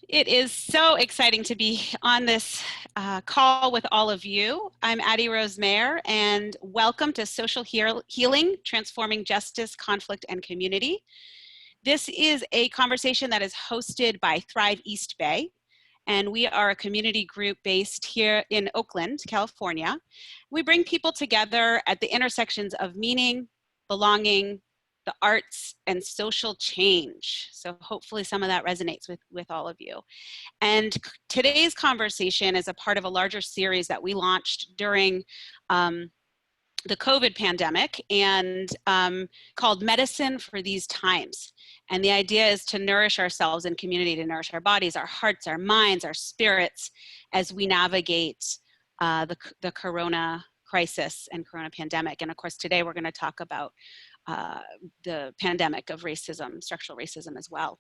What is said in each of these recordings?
It is so exciting to be on this call with all of you. I'm AddieRose Mayer, and welcome to Social Healing, Transforming Justice, Conflict, and Community. This is a conversation that is hosted by Thrive East Bay, and we are a community group based here in Oakland, California. We bring people together at the intersections of meaning, belonging, the arts, and social change. So hopefully some of that resonates with all of you. And today's conversation is a part of a larger series that we launched during the COVID pandemic and called Medicine for These Times. And the idea is to nourish ourselves in community, to nourish our bodies, our hearts, our minds, our spirits as we navigate the corona crisis and corona pandemic. And of course, today we're going to talk about the pandemic of racism, structural racism as well.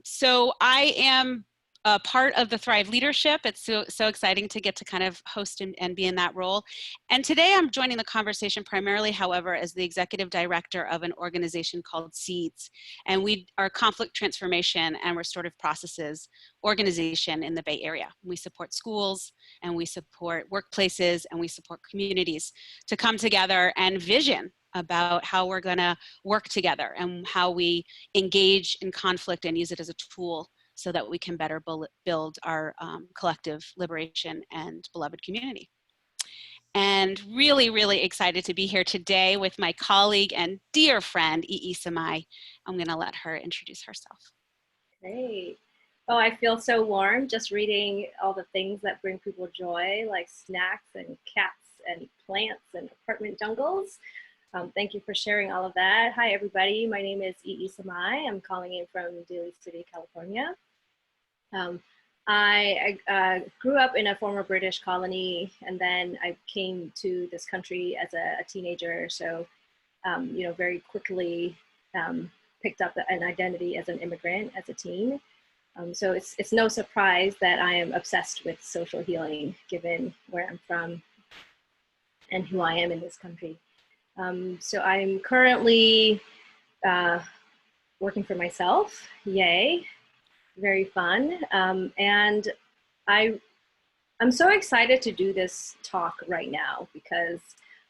So I am a part of the Thrive leadership. It's so exciting to get to kind of host and be in that role. And today I'm joining the conversation primarily, however, as the executive director of an organization called Seeds. And we are conflict transformation and restorative processes organization in the Bay Area. We support schools and we support workplaces and we support communities to come together and vision about how we're going to work together and how we engage in conflict and use it as a tool so that we can better build our collective liberation and beloved community. And really, really excited to be here today with my colleague and dear friend, Ei Ei Samai. I'm going to let her introduce herself. Great. Oh, I feel so warm just reading all the things that bring people joy, like snacks and cats and plants and apartment jungles. Thank you for sharing all of that. Hi, everybody. My name is Ei Ei Samai. I'm calling in from Daly City, California. I grew up in a former British colony, and then I came to this country as a teenager. So, you know, very quickly picked up an identity as an immigrant as a teen. So it's no surprise that I am obsessed with social healing, given where I'm from and who I am in this country. So I'm currently working for myself, yay, very fun. And I'm so excited to do this talk right now because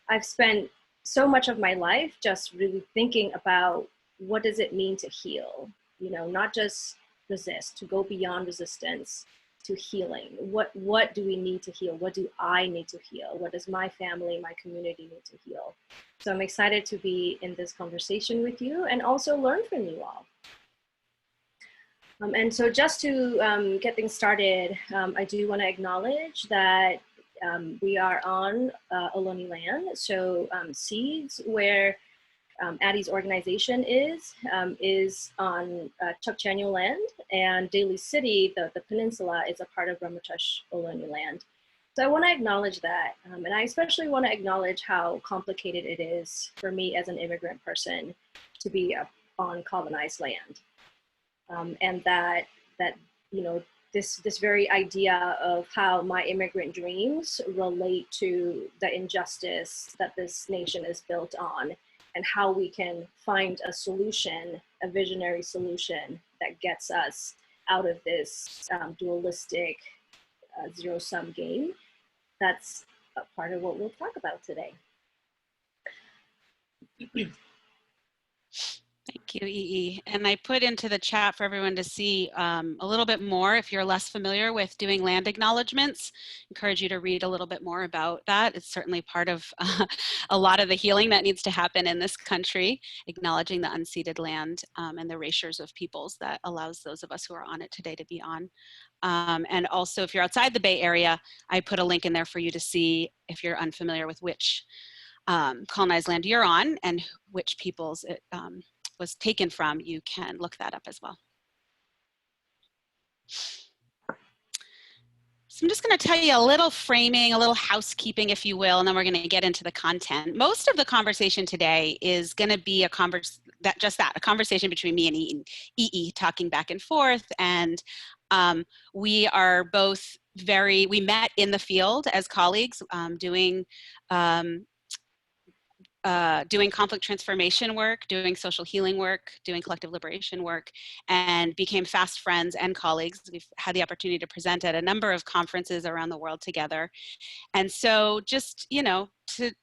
I've spent so much of my life just really thinking about what does it mean to heal, you know, not just resist, to go beyond resistance to healing. What do we need to heal? What do I need to heal? What does my family, my community need to heal? So I'm excited to be in this conversation with you and also learn from you all. And so just to get things started, I do want to acknowledge that we are on Ohlone land. So Seeds, where Addie's organization is on Chukchanyo land, and Daly City, the peninsula, is a part of Ramaytush Ohlone land. So I want to acknowledge that, and I especially want to acknowledge how complicated it is for me as an immigrant person to be on colonized land, and that you know this very idea of how my immigrant dreams relate to the injustice that this nation is built on, and how we can find a solution, a visionary solution that gets us out of this dualistic zero-sum game. That's a part of what we'll talk about today. Thank you, Ei Ei. And I put into the chat for everyone to see a little bit more. If you're less familiar with doing land acknowledgements, encourage you to read a little bit more about that. It's certainly part of a lot of the healing that needs to happen in this country, acknowledging the unceded land and the erasures of peoples that allows those of us who are on it today to be on. And also, if you're outside the Bay Area, I put a link in there for you to see if you're unfamiliar with which colonized land you're on and which peoples it was taken from. You can look that up as well. So I'm just going to tell you a little framing, a little housekeeping, if you will, and then we're going to get into the content. Most of the conversation today is going to be a conversation between me and Ei Ei talking back and forth. And we are both we met in the field as colleagues doing doing conflict transformation work, doing social healing work, doing collective liberation work, and became fast friends and colleagues. We've had the opportunity to present at a number of conferences around the world together. And so just, you know,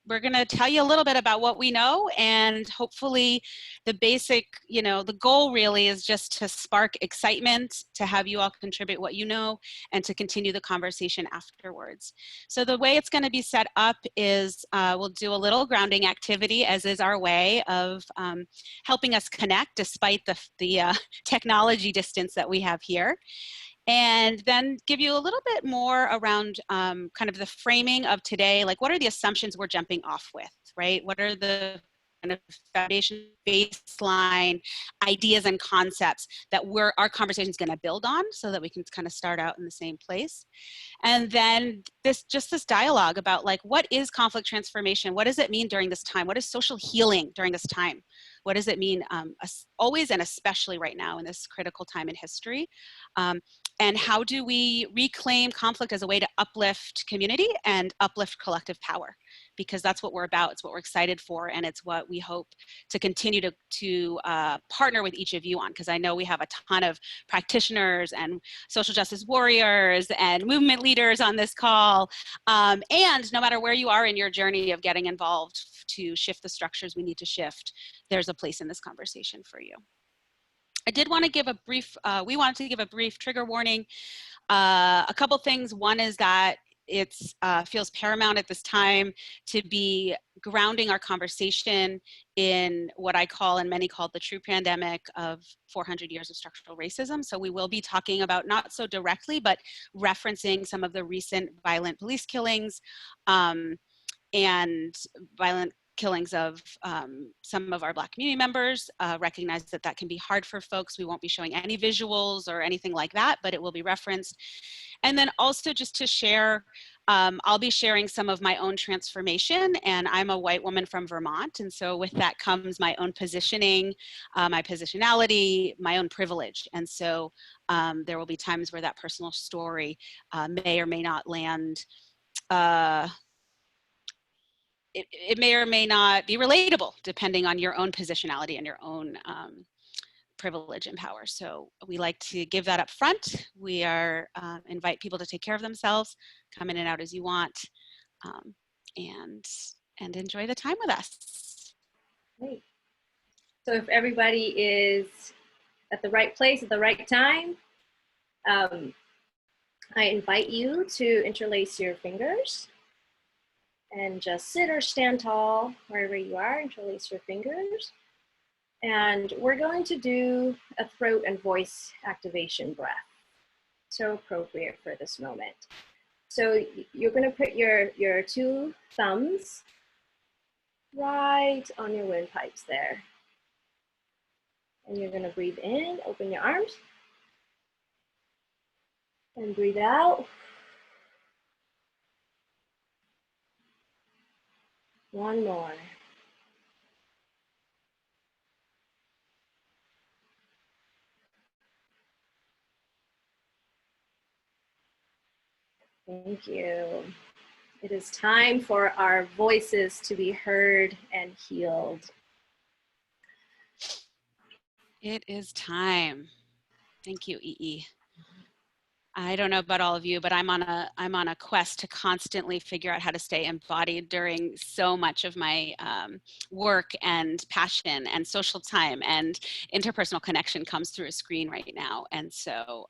we're going to tell you a little bit about what we know, and hopefully the basic, you know, the goal really is just to spark excitement, to have you all contribute what you know, and to continue the conversation afterwards. So the way it's going to be set up is we'll do a little grounding activity, as is our way of helping us connect despite the technology distance that we have here. And then give you a little bit more around kind of the framing of today, like what are the assumptions we're jumping off with, right? What are the kind of foundation, baseline ideas and concepts that our conversation is going to build on, so that we can kind of start out in the same place. And then this dialogue about like, what is conflict transformation? What does it mean during this time? What is social healing during this time? What does it mean always and especially right now in this critical time in history? And how do we reclaim conflict as a way to uplift community and uplift collective power? Because that's what we're about, it's what we're excited for, and it's what we hope to continue to partner with each of you on, because I know we have a ton of practitioners and social justice warriors and movement leaders on this call. And no matter where you are in your journey of getting involved to shift the structures we need to shift, there's a place in this conversation for you. I did want to give a brief, we wanted to give a brief trigger warning. A couple things. One is that it feels paramount at this time to be grounding our conversation in what I call, and many call, the true pandemic of 400 years of structural racism. So we will be talking about, not so directly, but referencing some of the recent violent police killings and violent killings of some of our Black community members. Recognize that that can be hard for folks. We won't be showing any visuals or anything like that, but it will be referenced. And then also just to share, I'll be sharing some of my own transformation, and I'm a white woman from Vermont. And so with that comes my own positioning, my positionality, my own privilege. And so there will be times where that personal story may or may not land, it may or may not be relatable depending on your own positionality and your own privilege and power. So we like to give that up front. We are invite people to take care of themselves, come in and out as you want, and enjoy the time with us. Great. So if everybody is at the right place at the right time, I invite you to interlace your fingers and just sit or stand tall wherever you are. Interlace your fingers. And we're going to do a throat and voice activation breath. So appropriate for this moment. So you're going to put your two thumbs right on your windpipes there. And you're going to breathe in, open your arms. And breathe out. One more. Thank you. It is time for our voices to be heard and healed. It is time. Thank you, Ei Ei. I don't know about all of you, but I'm on a quest to constantly figure out how to stay embodied during so much of my work and passion and social time, and interpersonal connection comes through a screen right now. And so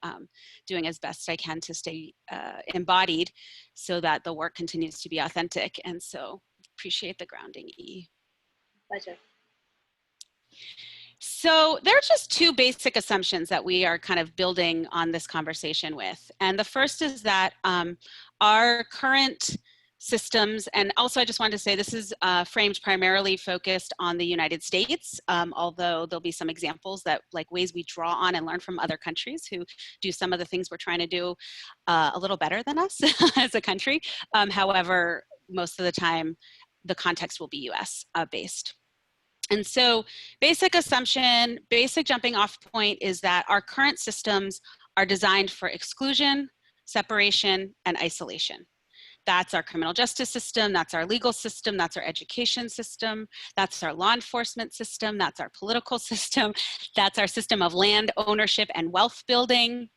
doing as best I can to stay embodied so that the work continues to be authentic. And so appreciate the grounding, Ei. Pleasure. So there are just two basic assumptions that we are kind of building on this conversation with. And the first is that our current systems, and also I just wanted to say this is framed primarily focused on the United States, although there'll be some examples that like ways we draw on and learn from other countries who do some of the things we're trying to do a little better than us as a country. However, most of the time, the context will be US based. And so basic assumption, basic jumping off point is that our current systems are designed for exclusion, separation, and isolation. That's our criminal justice system, that's our legal system, that's our education system, that's our law enforcement system, that's our political system, that's our system of land ownership and wealth building.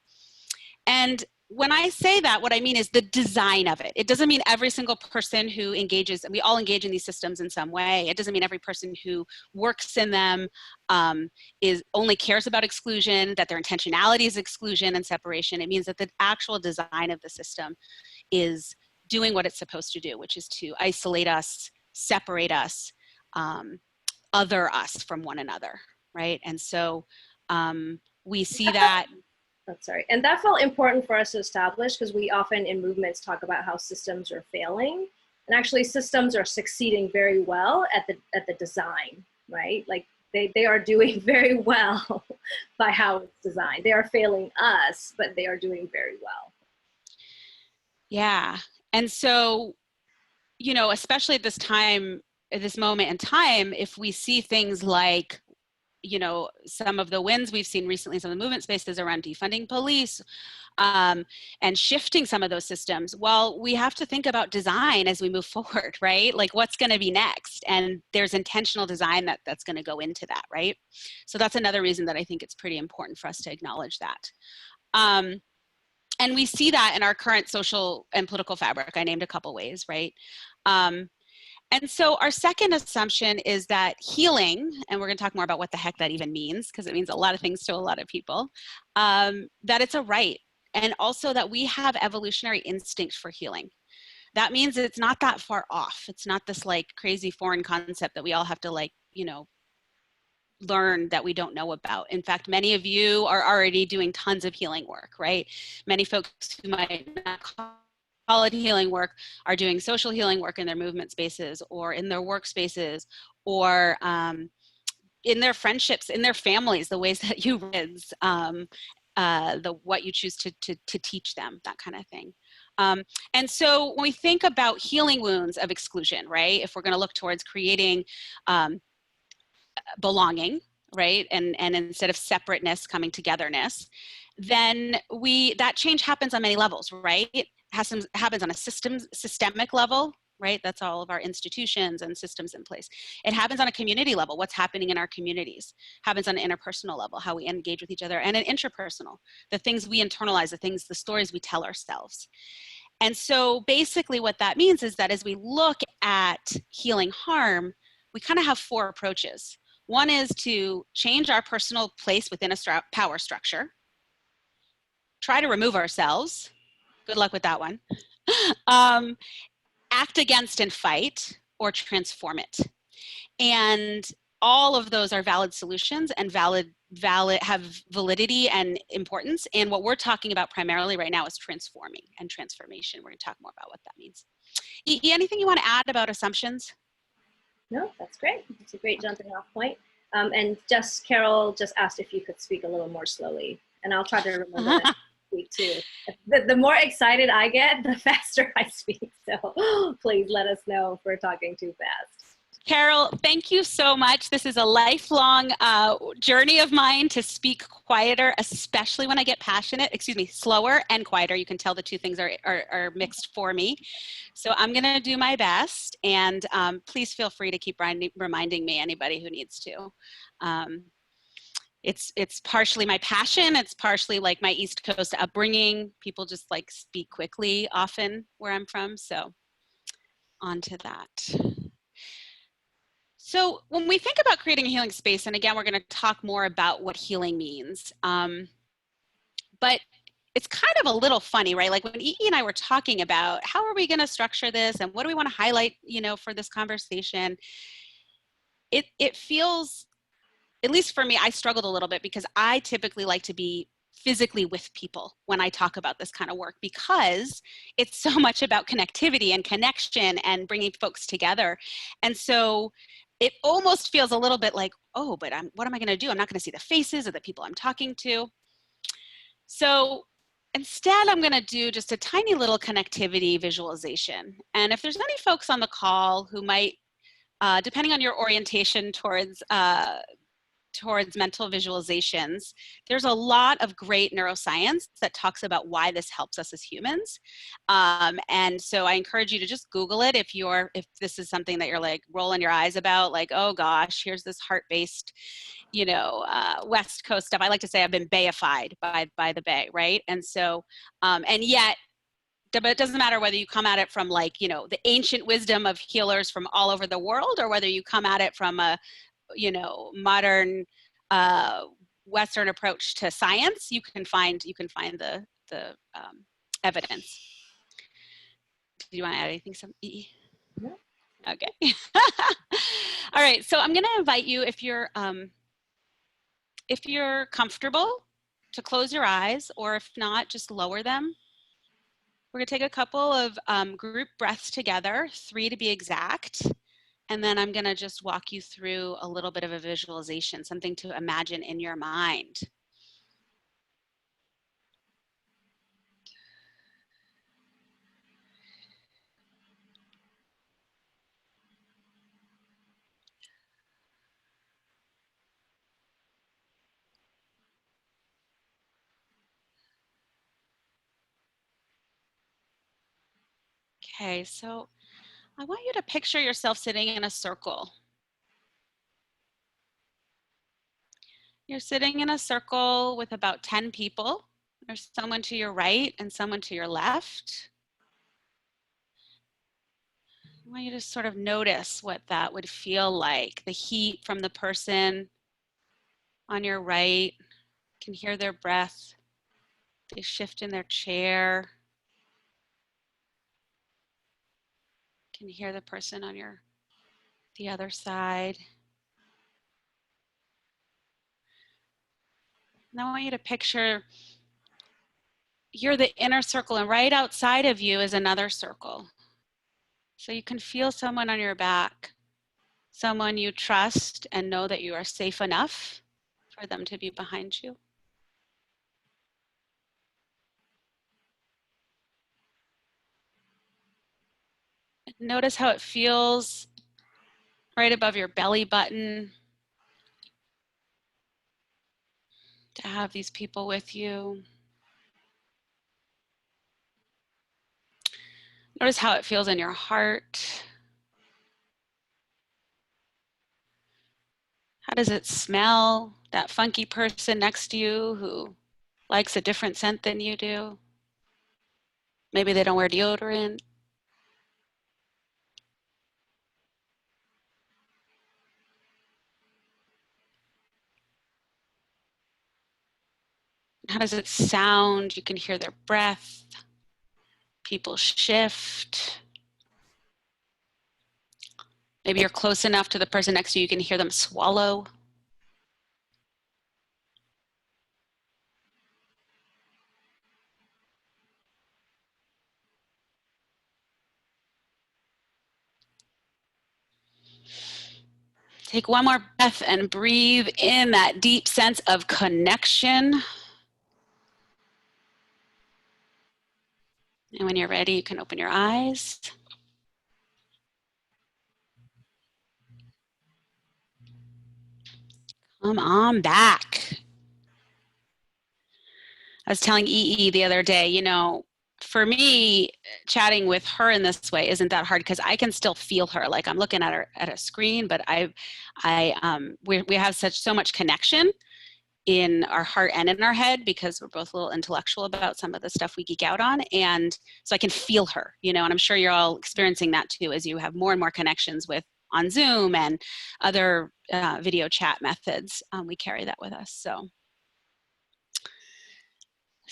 And when I say that, what I mean is the design of it. It doesn't mean every single person who engages, we all engage in these systems in some way. It doesn't mean every person who works in them only cares about exclusion, that their intentionality is exclusion and separation. It means that the actual design of the system is doing what it's supposed to do, which is to isolate us, separate us, other us from one another, right? And so we see that. Oh, sorry. And that felt important for us to establish because we often in movements talk about how systems are failing, and actually systems are succeeding very well at the design, right? Like they are doing very well by how it's designed. They are failing us, but they are doing very well. Yeah. And so, you know, especially at this time, at this moment in time, if we see things like, you know, some of the wins we've seen recently in some of the movement spaces around defunding police and shifting some of those systems, well, we have to think about design as we move forward, right? Like what's going to be next? And there's intentional design that's going to go into that, right? So that's another reason that I think it's pretty important for us to acknowledge that. And we see that in our current social and political fabric. I named a couple ways, right? And so our second assumption is that healing, and we're going to talk more about what the heck that even means, because it means a lot of things to a lot of people, that it's a right. And also that we have evolutionary instinct for healing. That means it's not that far off. It's not this like crazy foreign concept that we all have to like, you know, learn that we don't know about. In fact, many of you are already doing tons of healing work, right? Many folks who might not call it healing work are doing social healing work in their movement spaces or in their workspaces or in their friendships, in their families, the ways that you kids, what you choose to teach them, that kind of thing. And so when we think about healing wounds of exclusion, right, if we're going to look towards creating belonging, right, and instead of separateness coming togetherness, then that change happens on many levels, right? It happens on a systemic level, right? That's all of our institutions and systems in place. It happens on a community level, what's happening in our communities. Happens on an interpersonal level, how we engage with each other, and an interpersonal, the things we internalize, the stories we tell ourselves. And so basically what that means is that as we look at healing harm, we kind of have four approaches. One is to change our personal place within a power structure, try to remove ourselves. Good luck with that one. Act against and fight, or transform it. And all of those are valid solutions and have validity and importance. And what we're talking about primarily right now is transforming and transformation. We're going to talk more about what that means. Anything you want to add about assumptions? No, that's great. It's a great jumping off point. And Carol just asked if you could speak a little more slowly, and I'll try to remember that speak too. The more excited I get, the faster I speak. So please let us know if we're talking too fast. Carol, thank you so much. This is a lifelong journey of mine to speak quieter, especially when I get passionate, slower and quieter. You can tell the two things are mixed for me. So I'm going to do my best, and please feel free to keep reminding me, anybody who needs to. It's partially my passion. It's partially like my East Coast upbringing. People just like speak quickly often where I'm from. So on to that. So when we think about creating a healing space, and again, we're going to talk more about what healing means, but it's kind of a little funny, right? Like when Ei Ei and I were talking about how are we going to structure this and what do we want to highlight, for this conversation, it feels, at least for me, I struggled a little bit because I typically like to be physically with people when I talk about this kind of work, because it's so much about connectivity and connection and bringing folks together. And so it almost feels a little bit like, oh, but what am I going to do? I'm not going to see the faces of the people I'm talking to. So instead, I'm going to do just a tiny little connectivity visualization. And if there's any folks on the call who might, depending on your orientation towards towards mental visualizations, there's a lot of great neuroscience that talks about why this helps us as humans. And so I encourage you to just Google it if this is something that you're like rolling your eyes about, like, oh gosh, here's this heart-based, West Coast stuff. I like to say I've been bayified by the Bay, right? And so, and yet, but it doesn't matter whether you come at it from the ancient wisdom of healers from all over the world, or whether you come at it from a, modern Western approach to science. You can find the evidence. Do you want to add anything, E? No. Okay. All right. So I'm going to invite you, if you're comfortable, to close your eyes, or if not, just lower them. We're going to take a couple of group breaths together, 3 to be exact. And then I'm going to just walk you through a little bit of a visualization, something to imagine in your mind. Okay, so I want you to picture yourself sitting in a circle. You're sitting in a circle with about 10 people. There's someone to your right and someone to your left. I want you to sort of notice what that would feel like. The heat from the person on your right. You can hear their breath. They shift in their chair. You can hear the person on the other side. And I want you to picture you're the inner circle, and right outside of you is another circle. So you can feel someone on your back, someone you trust and know that you are safe enough for them to be behind you. Notice how it feels right above your belly button to have these people with you. Notice how it feels in your heart. How does it smell? That funky person next to you who likes a different scent than you do. Maybe they don't wear deodorant. How does it sound? You can hear their breath. People shift. Maybe you're close enough to the person next to you, you can hear them swallow. Take one more breath and breathe in that deep sense of connection. And when you're ready, you can open your eyes. Come on back. I was telling EE the other day, for me, chatting with her in this way isn't that hard because I can still feel her. Like I'm looking at her at a screen, but we have so much connection in our heart and in our head because we're both a little intellectual about some of the stuff we geek out on. And so I can feel her, and I'm sure you're all experiencing that too as you have more and more connections on Zoom and other video chat methods. We carry that with us.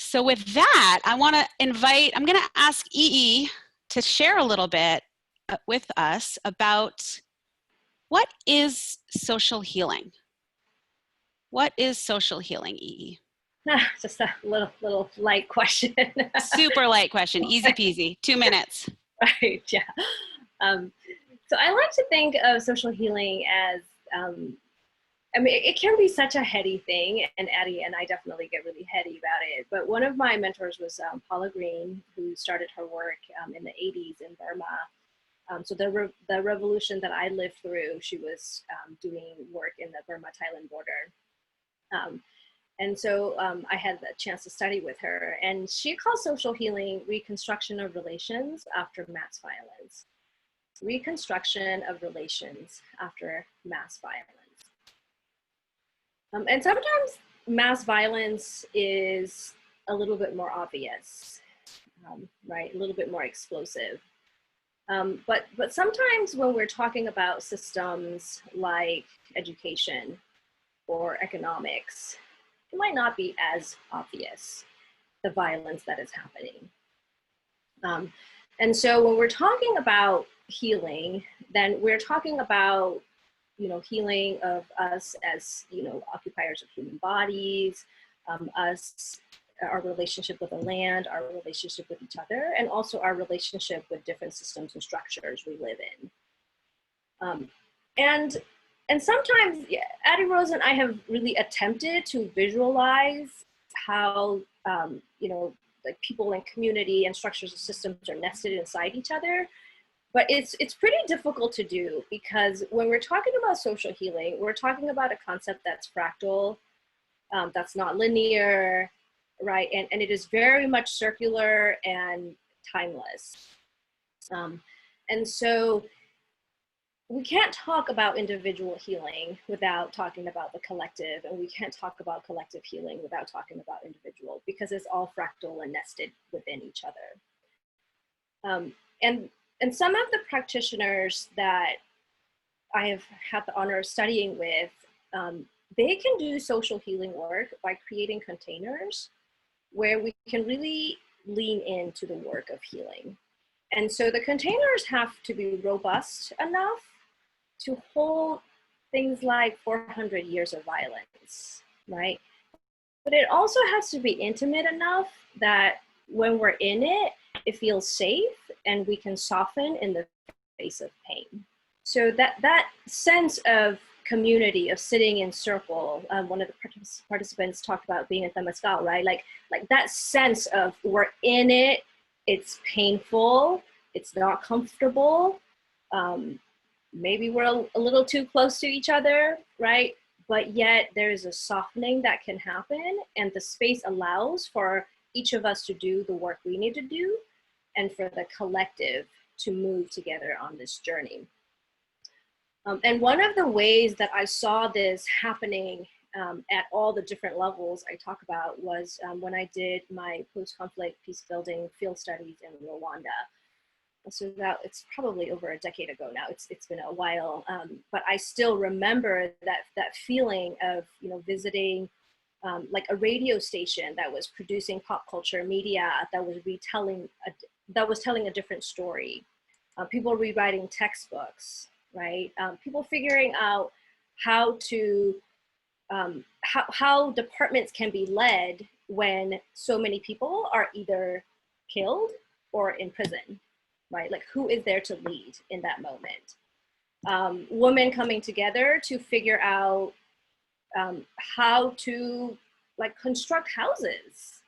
So with that, I'm going to ask EE to share a little bit with us about what is social healing? What is social healing, EE? Just a little light question. Super light question, easy peasy, 2 minutes. Right, yeah. So I like to think of social healing as, it can be such a heady thing, and Addie and I definitely get really heady about it. But one of my mentors was Paula Green, who started her work in the 80s in Burma. So the revolution that I lived through, she was doing work in the Burma-Thailand border. And so I had the chance to study with her, and she calls social healing reconstruction of relations after mass violence. Reconstruction of relations after mass violence. And sometimes mass violence is a little bit more obvious, right? A little bit more explosive. But sometimes when we're talking about systems like education or economics, it might not be as obvious, the violence that is happening. And so when we're talking about healing, then we're talking about, healing of us as, occupiers of human bodies, us, our relationship with the land, our relationship with each other, and also our relationship with different systems and structures we live in. And sometimes AddieRose and I have really attempted to visualize how, like people in community and structures and systems are nested inside each other. But it's pretty difficult to do, because when we're talking about social healing, we're talking about a concept that's fractal, that's not linear, right? And it is very much circular and timeless. And so we can't talk about individual healing without talking about the collective, and we can't talk about collective healing without talking about individual, because it's all fractal and nested within each other. And some of the practitioners that I have had the honor of studying with, they can do social healing work by creating containers where we can really lean into the work of healing. And so the containers have to be robust enough to hold things like 400 years of violence, right? But it also has to be intimate enough that when we're in it, it feels safe and we can soften in the face of pain. So that sense of community, of sitting in circle, one of the participants talked about being at the Temescal, right? Like that sense of we're in it, it's painful, it's not comfortable, maybe we're a little too close to each other, right? But yet there's a softening that can happen, and the space allows for each of us to do the work we need to do, and for the collective to move together on this journey. And one of the ways that I saw this happening at all the different levels I talk about was when I did my post-conflict peace building field studies in Rwanda. So that it's probably over a decade ago now. It's been a while, but I still remember that feeling of visiting like a radio station that was producing pop culture media that was telling a different story. People rewriting textbooks, right? People figuring out how to how departments can be led when so many people are either killed or in prison. Right? Like, who is there to lead in that moment? Women coming together to figure out how to construct houses,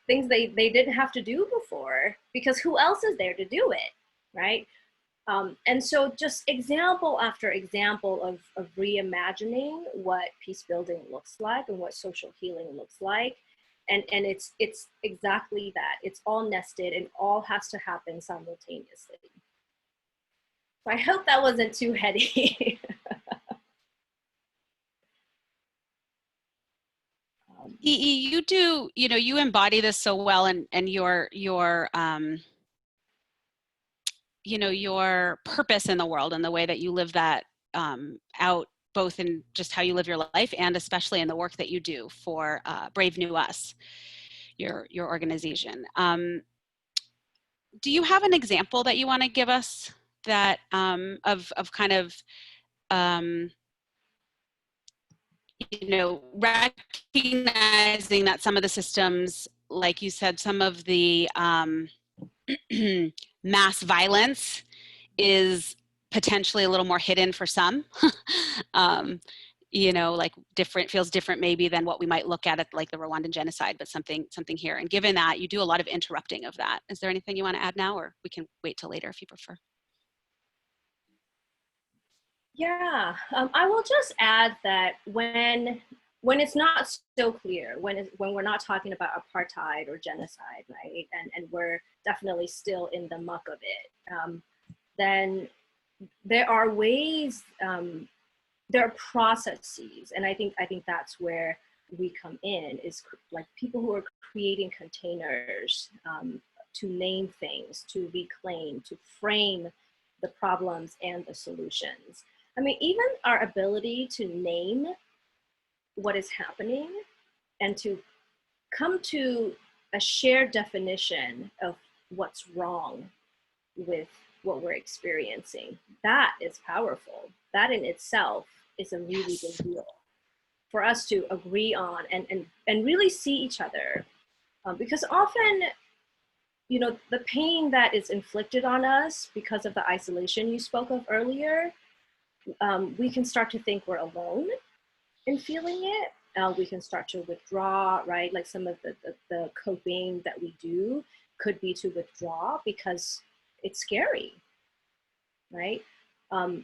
things they didn't have to do before, because who else is there to do it, right? And so just example after example of reimagining what peace building looks like and what social healing looks like. And it's exactly that. It's all nested and all has to happen simultaneously. So I hope that wasn't too heady. You do, you embody this so well, and your purpose in the world and the way that you live that out, both in just how you live your life and especially in the work that you do for Brave New Us, your organization. Do you have an example that you want to give us that of kind of recognizing that some of the systems, like you said, some of the mass violence is potentially a little more hidden for some, like feels different maybe than what we might look at like the Rwandan genocide, but something here. And given that you do a lot of interrupting of that, is there anything you want to add now, or we can wait till later if you prefer? Yeah, I will just add that when it's not so clear, when we're not talking about apartheid or genocide, right, and we're definitely still in the muck of it, then there are ways, there are processes, and I think that's where we come in, is like people who are creating containers, to name things, to reclaim, to frame the problems and the solutions. I mean, even our ability to name what is happening and to come to a shared definition of what's wrong with what we're experiencing, that is powerful. That in itself is a really big Yes. deal for us to agree on, and really see each other. Because often, the pain that is inflicted on us because of the isolation you spoke of earlier, we can start to think we're alone in feeling it. We can start to withdraw, right? Like some of the coping that we do could be to withdraw because it's scary, right?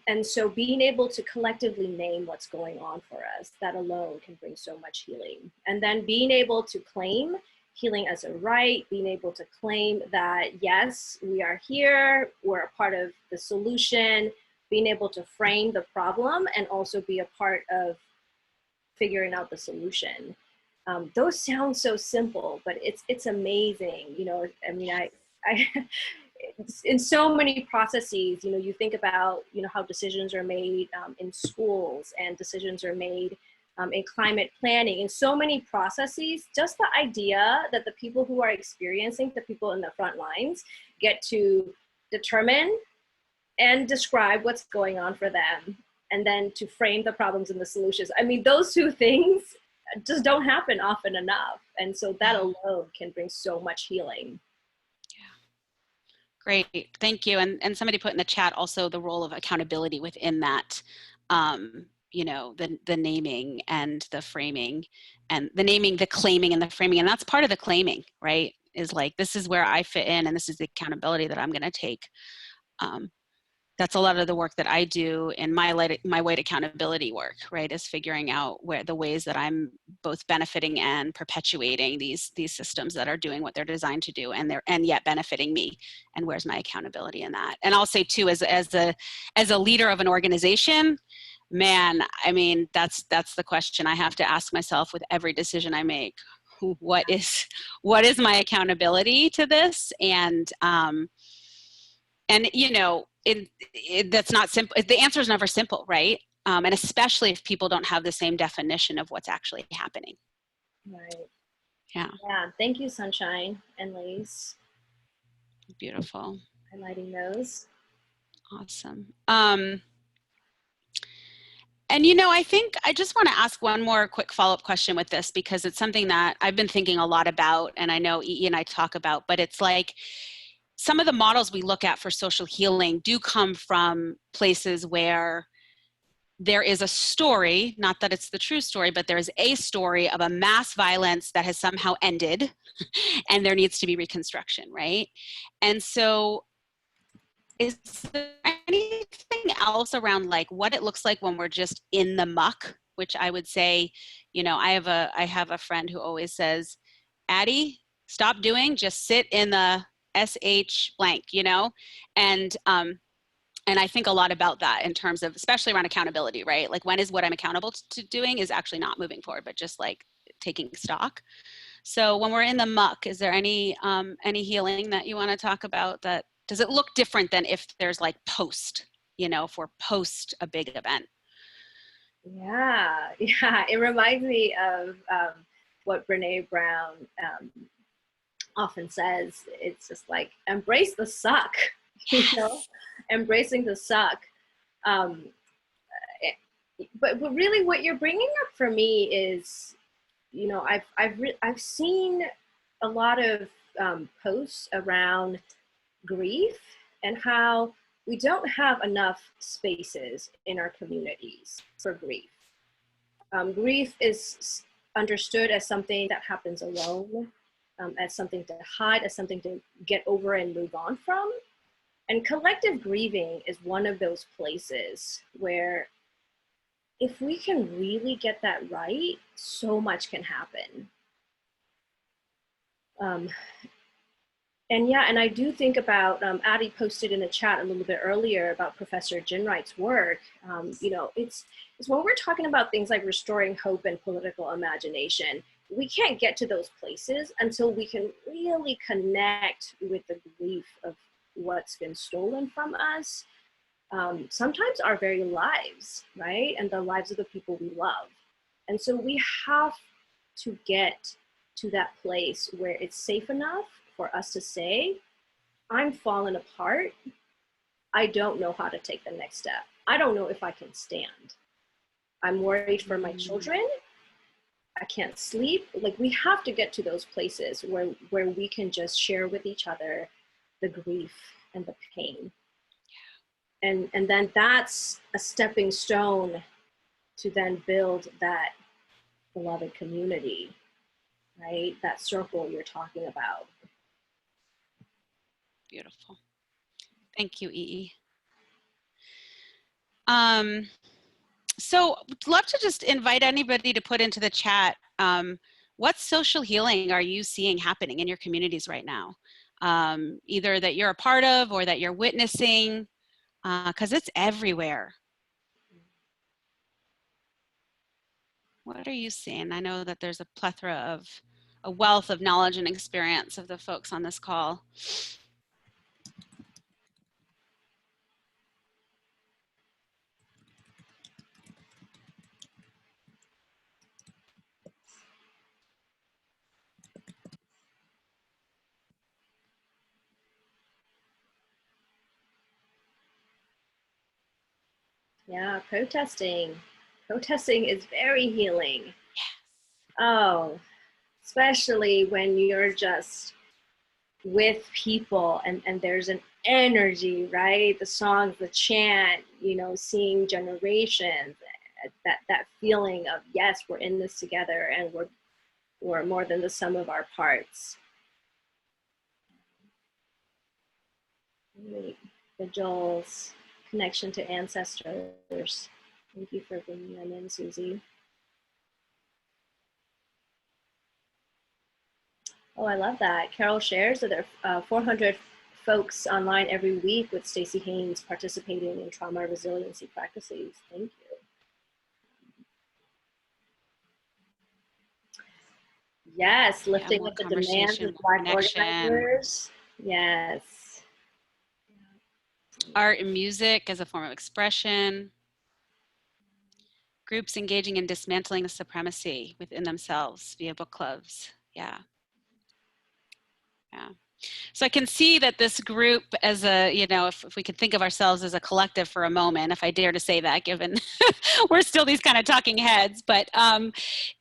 And so being able to collectively name what's going on for us, that alone can bring so much healing. And then being able to claim healing as a right, being able to claim that, yes, we are here, we're a part of the solution, being able to frame the problem and also be a part of figuring out the solution. Those sound so simple, but it's amazing. I mean, I in so many processes, you think about, how decisions are made in schools, and decisions are made in climate planning, in so many processes. Just the idea that the people who are experiencing, the people in the front lines, get to determine and describe what's going on for them, and then to frame the problems and the solutions. I mean, those two things just don't happen often enough. And so that alone can bring so much healing. Great, thank you. And somebody put in the chat also the role of accountability within that, the naming and the framing, and the naming, the claiming, and the framing. And that's part of the claiming, right? Is like, this is where I fit in, and this is the accountability that I'm going to take. That's a lot of the work that I do in my weight accountability work, right? Is figuring out where the ways that I'm both benefiting and perpetuating these systems that are doing what they're designed to do, and yet benefiting me, and where's my accountability in that. And I'll say too, as a leader of an organization, man, I mean, that's the question I have to ask myself with every decision I make. What is my accountability to this? And that's not simple. The answer is never simple, right? And especially if people don't have the same definition of what's actually happening. Right. Yeah. Yeah. Thank you, Sunshine and Lace. Beautiful. Highlighting those. Awesome. And I think I just want to ask one more quick follow-up question with this, because it's something that I've been thinking a lot about, and I know Ei and I talk about, but it's like, some of the models we look at for social healing do come from places where there is a story, not that it's the true story, but there's a story of a mass violence that has somehow ended and there needs to be reconstruction, right? And so is there anything else around like what it looks like when we're just in the muck, which I would say, I have a friend who always says, Addie, stop doing, just sit in the SH blank, and I think a lot about that in terms of, especially around accountability, right? Like, when is what I'm accountable to doing is actually not moving forward, but just like taking stock. So when we're in the muck, is there any healing that you want to talk about? That does it look different than if there's like post, if we're post a big event? Yeah. It reminds me of what Brene Brown often says. It's just like, embrace the suck, Yes. embracing the suck. Um, but really what you're bringing up for me is, I've seen a lot of posts around grief and how we don't have enough spaces in our communities for grief. Grief is understood as something that happens alone, as something to hide, as something to get over and move on from. And collective grieving is one of those places where if we can really get that right, so much can happen. And yeah, and I do think about, Addie posted in the chat a little bit earlier about Professor Ginwright's work. You know, it's when we're talking about things like restoring hope and political imagination, we can't get to those places until we can really connect with the grief of what's been stolen from us. Sometimes our very lives, right? And the lives of the people we love. And so we have to get to that place where it's safe enough for us to say, I'm falling apart. I don't know how to take the next step. I don't know if I can stand. I'm worried for my children. I can't sleep. Like, we have to get to those places where we can just share with each other the grief and the pain. And then that's a stepping stone to then build that beloved community, right? That circle you're talking about. Beautiful. Thank you, Ei. So I'd love to just invite anybody to put into the chat, what social healing are you seeing happening in your communities right now? Either that you're a part of or that you're witnessing, because it's everywhere. What are you seeing? I know that there's a plethora of, a wealth of knowledge and experience of the folks on this call. Yeah, protesting. Protesting is very healing. Yes. Oh, especially when you're just with people and there's an energy, right? The songs, the chant, you know, seeing generations, that feeling of, yes, we're in this together and we're more than the sum of our parts. Vigils, connection to ancestors. Thank you for bringing them in, Susie. Oh, I love that. Carol shares that there are 400 folks online every week with Stacey Haynes participating in trauma resiliency practices. Thank you. Yes, lifting up the demands of Black organizers. Yes. Art and music as a form of expression. Groups engaging in dismantling the supremacy within themselves via book clubs. Yeah. Yeah. So I can see that this group as a, you know, if we could think of ourselves as a collective for a moment, if I dare to say that, given we're still these kind of talking heads, but,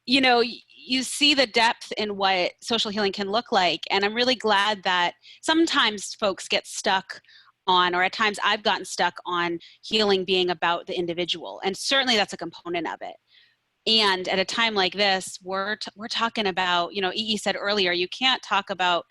you know, you see the depth in what social healing can look like. And I'm really glad that sometimes folks get stuck on, or at times I've gotten stuck on healing being about the individual. And certainly that's a component of it. And at a time like this, we're talking about, you know, Ei said earlier, you can't talk about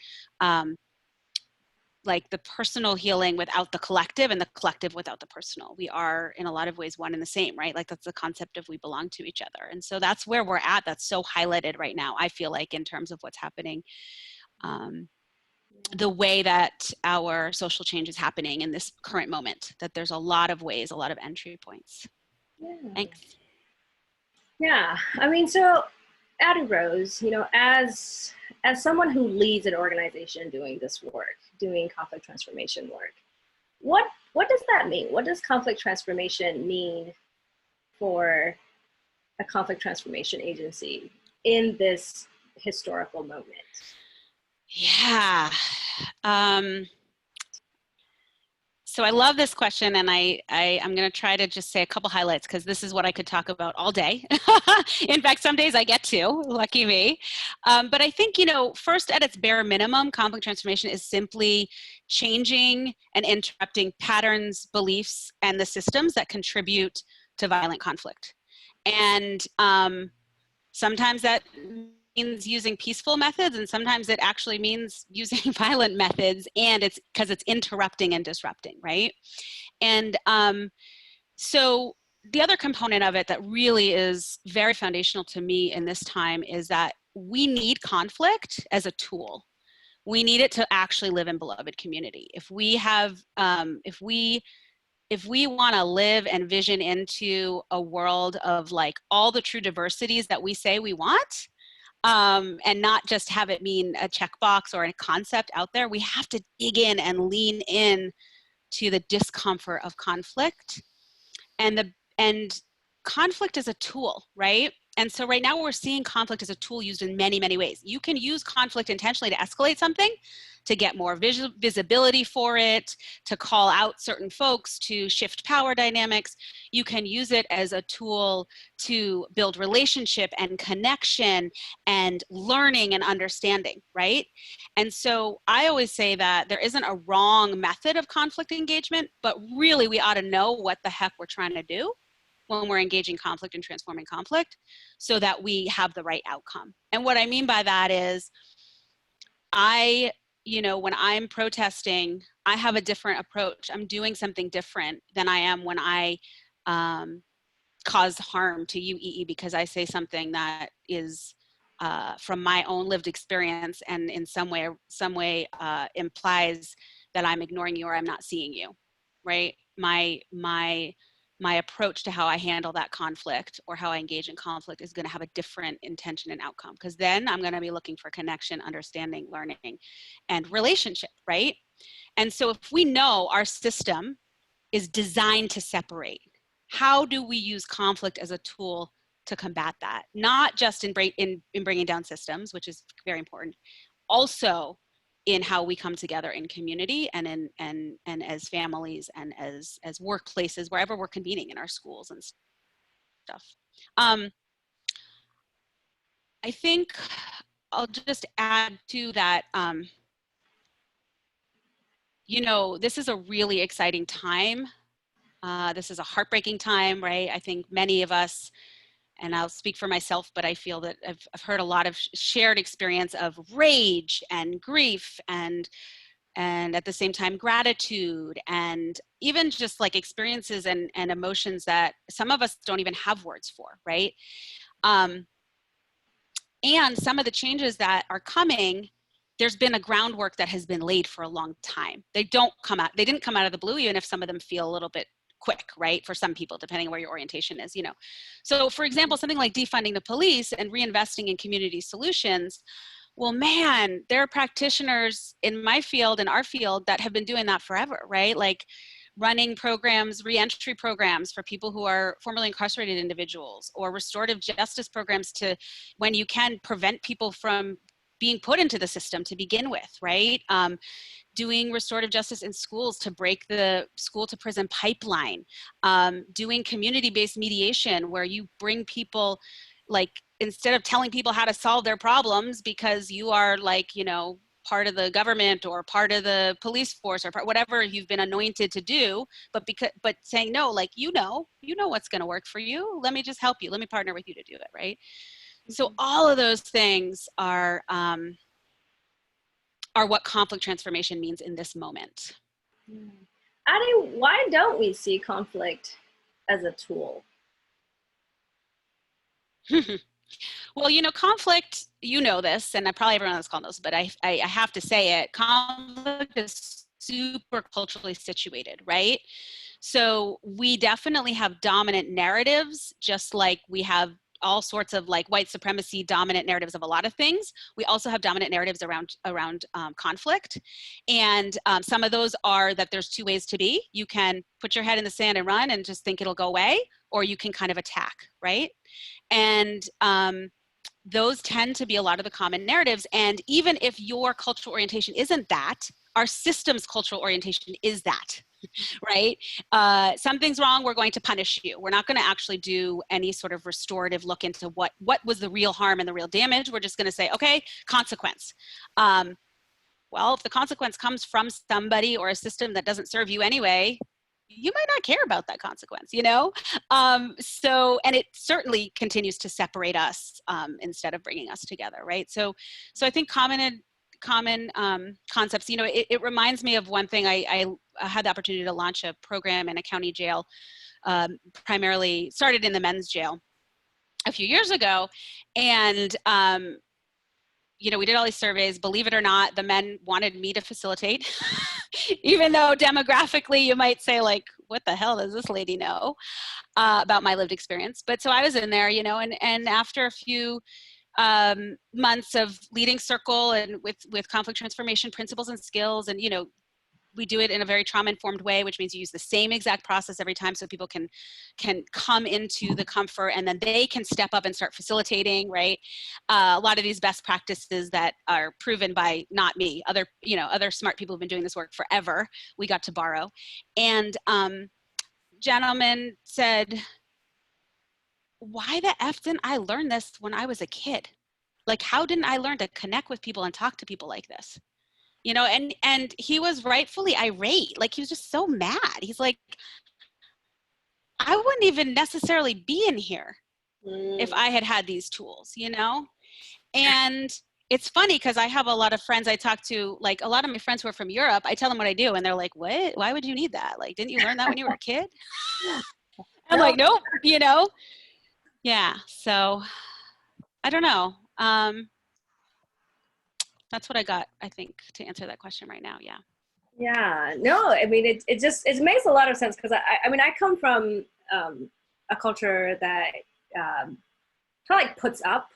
like the personal healing without the collective and the collective without the personal. We are in a lot of ways one and the same, right? Like that's the concept of we belong to each other. And so that's where we're at. That's so highlighted right now, I feel like, in terms of what's happening. The way that our social change is happening in this current moment, that there's a lot of ways, a lot of entry points. Yeah. Thanks. Yeah, I mean, so AddieRose, you know, as someone who leads an organization doing this work, doing conflict transformation work, what does that mean? What does conflict transformation mean for a conflict transformation agency in this historical moment? Yeah. So I love this question, and I'm going to try to just say a couple highlights because this is what I could talk about all day. In fact, some days I get to, lucky me. But I think, you know, first at its bare minimum, conflict transformation is simply changing and interrupting patterns, beliefs, and the systems that contribute to violent conflict. And sometimes that means using peaceful methods, and sometimes it actually means using violent methods, and it's because it's interrupting and disrupting, right? And so the other component of it that really is very foundational to me in this time is that we need conflict as a tool. We need it to actually live in beloved community. If we have, if we want to live and vision into a world of like all the true diversities that we say we want, and not just have it mean a checkbox or a concept out there, we have to dig in and lean in to the discomfort of conflict. And conflict is a tool, right? And so right now we're seeing conflict as a tool used in many, many ways. You can use conflict intentionally to escalate something, to get more visibility for it, to call out certain folks, to shift power dynamics. You can use it as a tool to build relationship and connection and learning and understanding, right? And so I always say that there isn't a wrong method of conflict engagement, but really we ought to know what the heck we're trying to do when we're engaging conflict and transforming conflict so that we have the right outcome. And what I mean by that is when I'm protesting, I have a different approach. I'm doing something different than I am when I cause harm to you, Ei, because I say something that is from my own lived experience and in some way implies that I'm ignoring you or I'm not seeing you, right? My approach to how I handle that conflict or how I engage in conflict is going to have a different intention and outcome, because then I'm going to be looking for connection, understanding, learning, and relationship, right? And so if we know our system is designed to separate, how do we use conflict as a tool to combat that? Not just in bringing down systems, which is very important, also in how we come together in community and as families and as workplaces, wherever we're convening, in our schools and stuff. I think I'll just add to that, this is a really exciting time. This is a heartbreaking time, right? I think many of us, and I'll speak for myself, but I feel that I've heard a lot of shared experience of rage and grief and at the same time gratitude, and even just like experiences and emotions that some of us don't even have words for, right? And some of the changes that are coming, there's been a groundwork that has been laid for a long time. They didn't come out of the blue, even if some of them feel a little bit quick, right? For some people, depending on where your orientation is, So for example, something like defunding the police and reinvesting in community solutions, well, man, there are practitioners in my field, in our field, that have been doing that forever, right? Like running programs, reentry programs for people who are formerly incarcerated individuals, or restorative justice programs to, when you can, prevent people from being put into the system to begin with, right? Doing restorative justice in schools to break the school to prison pipeline, doing community-based mediation where you bring people, like, instead of telling people how to solve their problems because you are like, part of the government or part of the police force or whatever you've been anointed to do, but saying, no, like, what's going to work for you. Let me just help you. Let me partner with you to do it, right? So all of those things are what conflict transformation means in this moment. Addie, why don't we see conflict as a tool? Well, conflict, this, and probably everyone on this call knows, but I have to say it, conflict is super culturally situated, right? So we definitely have dominant narratives, just like we have all sorts of like white supremacy dominant narratives of a lot of things. We also have dominant narratives around conflict. And some of those are that there's two ways to be. You can put your head in the sand and run and just think it'll go away, or you can kind of attack, right? And those tend to be a lot of the common narratives. And even if your cultural orientation isn't that, our system's cultural orientation is that, right? Something's wrong, we're going to punish you. We're not going to actually do any sort of restorative look into what was the real harm and the real damage. We're just going to say, okay, consequence. Well, if the consequence comes from somebody or a system that doesn't serve you anyway, you might not care about that consequence, you know? So, and it certainly continues to separate us instead of bringing us together, right? So I think common concepts, you know, it reminds me of one thing. I had the opportunity to launch a program in a county jail, primarily started in the men's jail a few years ago. And you know, we did all these surveys. Believe it or not, the men wanted me to facilitate, even though demographically you might say, like, what the hell does this lady know about my lived experience? But so I was in there, you know, and after a few months of leading circle and with conflict transformation principles and skills, and, you know, we do it in a very trauma-informed way, which means you use the same exact process every time so people can come into the comfort, and then they can step up and start facilitating, right? A lot of these best practices that are proven by not me, other, you know, other smart people who've been doing this work forever, we got to borrow. And gentleman said, why the F didn't I learn this when I was a kid? Like, how didn't I learn to connect with people and talk to people like this? You know, and he was rightfully irate. Like, he was just so mad. He's like, I wouldn't even necessarily be in here if I had had these tools, you know? And it's funny because I have a lot of friends I talk to, like a lot of my friends who are from Europe, I tell them what I do and they're like, what? Why would you need that? Like, didn't you learn that when you were a kid? I'm like, nope, you know? Yeah, so I don't know. That's what I got, I think, to answer that question right now. Yeah. Yeah, no, I mean, it makes a lot of sense because I mean, I come from a culture that kind of like puts up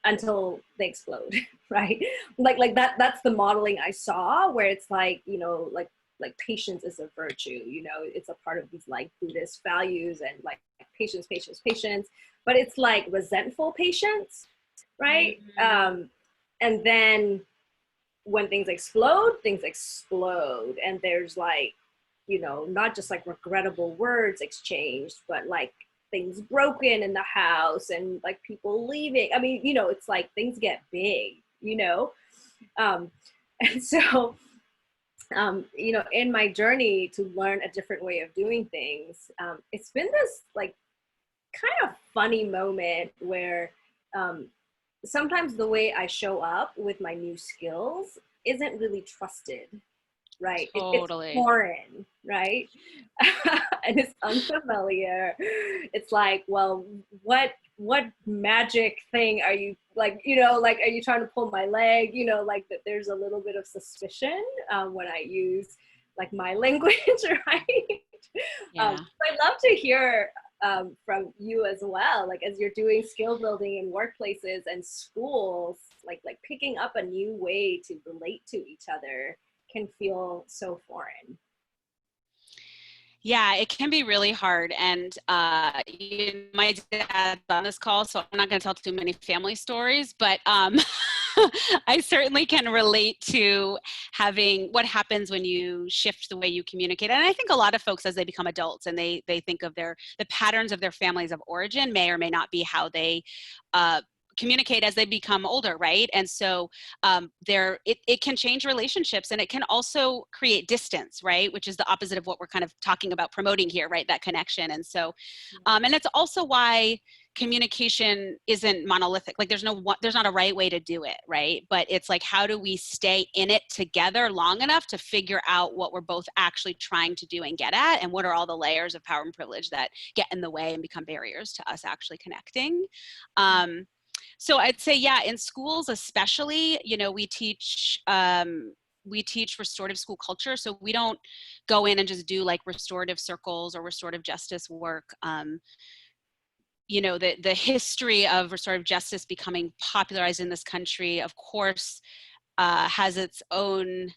until they explode, right? Like that's the modeling I saw, where it's like, you know, like patience is a virtue, you know, it's a part of these like Buddhist values, and like patience, but it's like resentful patience, right? Mm-hmm. And then when things explode, and there's like, you know, not just like regrettable words exchanged, but like things broken in the house and like people leaving. I mean, you know, it's like things get big, you know? And so, you know, in my journey to learn a different way of doing things, it's been this like kind of funny moment where sometimes the way I show up with my new skills isn't really trusted, right? It's Totally. foreign, right? And it's unfamiliar. It's like, well, what magic thing are you, like, you know, like, are you trying to pull my leg? You know, like that there's a little bit of suspicion when I use like my language, right? Yeah. I'd love to hear from you as well, like as you're doing skill building in workplaces and schools, like picking up a new way to relate to each other can feel so foreign. Yeah, it can be really hard. And you know, my dad's on this call, so I'm not going to tell too many family stories, but I certainly can relate to having what happens when you shift the way you communicate. And I think a lot of folks, as they become adults and they think of the patterns of their families of origin, may or may not be how they communicate as they become older, right? And so it can change relationships, and it can also create distance, right? Which is the opposite of what we're kind of talking about promoting here, right? That connection. And so, and it's also why communication isn't monolithic. Like there's not a right way to do it, right? But it's like, how do we stay in it together long enough to figure out what we're both actually trying to do and get at, and what are all the layers of power and privilege that get in the way and become barriers to us actually connecting. So I'd say, yeah, in schools especially, you know, we teach restorative school culture. So we don't go in and just do like restorative circles or restorative justice work. You know, the history of restorative justice becoming popularized in this country, of course, has its own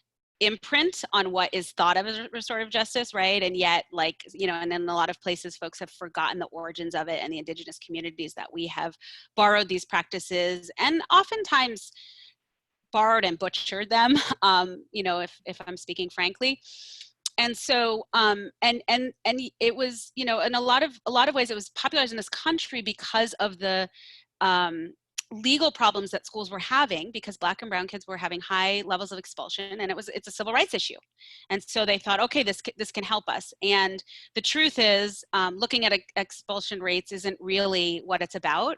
imprint on what is thought of as restorative justice, right? And yet, like, you know, and in a lot of places folks have forgotten the origins of it and the indigenous communities that we have borrowed these practices and oftentimes borrowed and butchered them, you know, if I'm speaking frankly. And so and it was, you know, in a lot of ways it was popularized in this country because of the legal problems that schools were having because Black and brown kids were having high levels of expulsion, and it's a civil rights issue. And so they thought, okay, this can help us. And the truth is, looking at expulsion rates isn't really what it's about.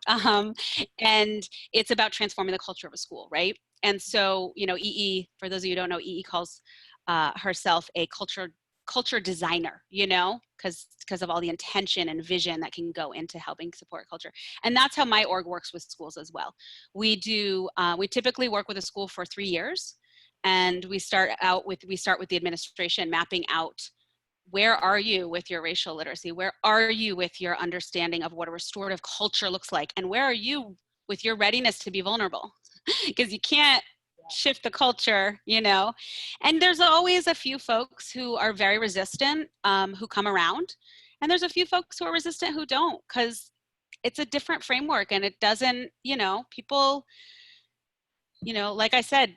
And it's about transforming the culture of a school, right? And so, you know, EE, for those of you who don't know, EE calls herself a culture designer, you know, because of all the intention and vision that can go into helping support culture. And that's how my org works with schools as well. We typically work with a school for 3 years, and we start with the administration mapping out, where are you with your racial literacy? Where are you with your understanding of what a restorative culture looks like? And where are you with your readiness to be vulnerable? Because you can't shift the culture, you know. And there's always a few folks who are very resistant, who come around. And there's a few folks who are resistant who don't, because it's a different framework, and it doesn't, you know, people, you know, like I said,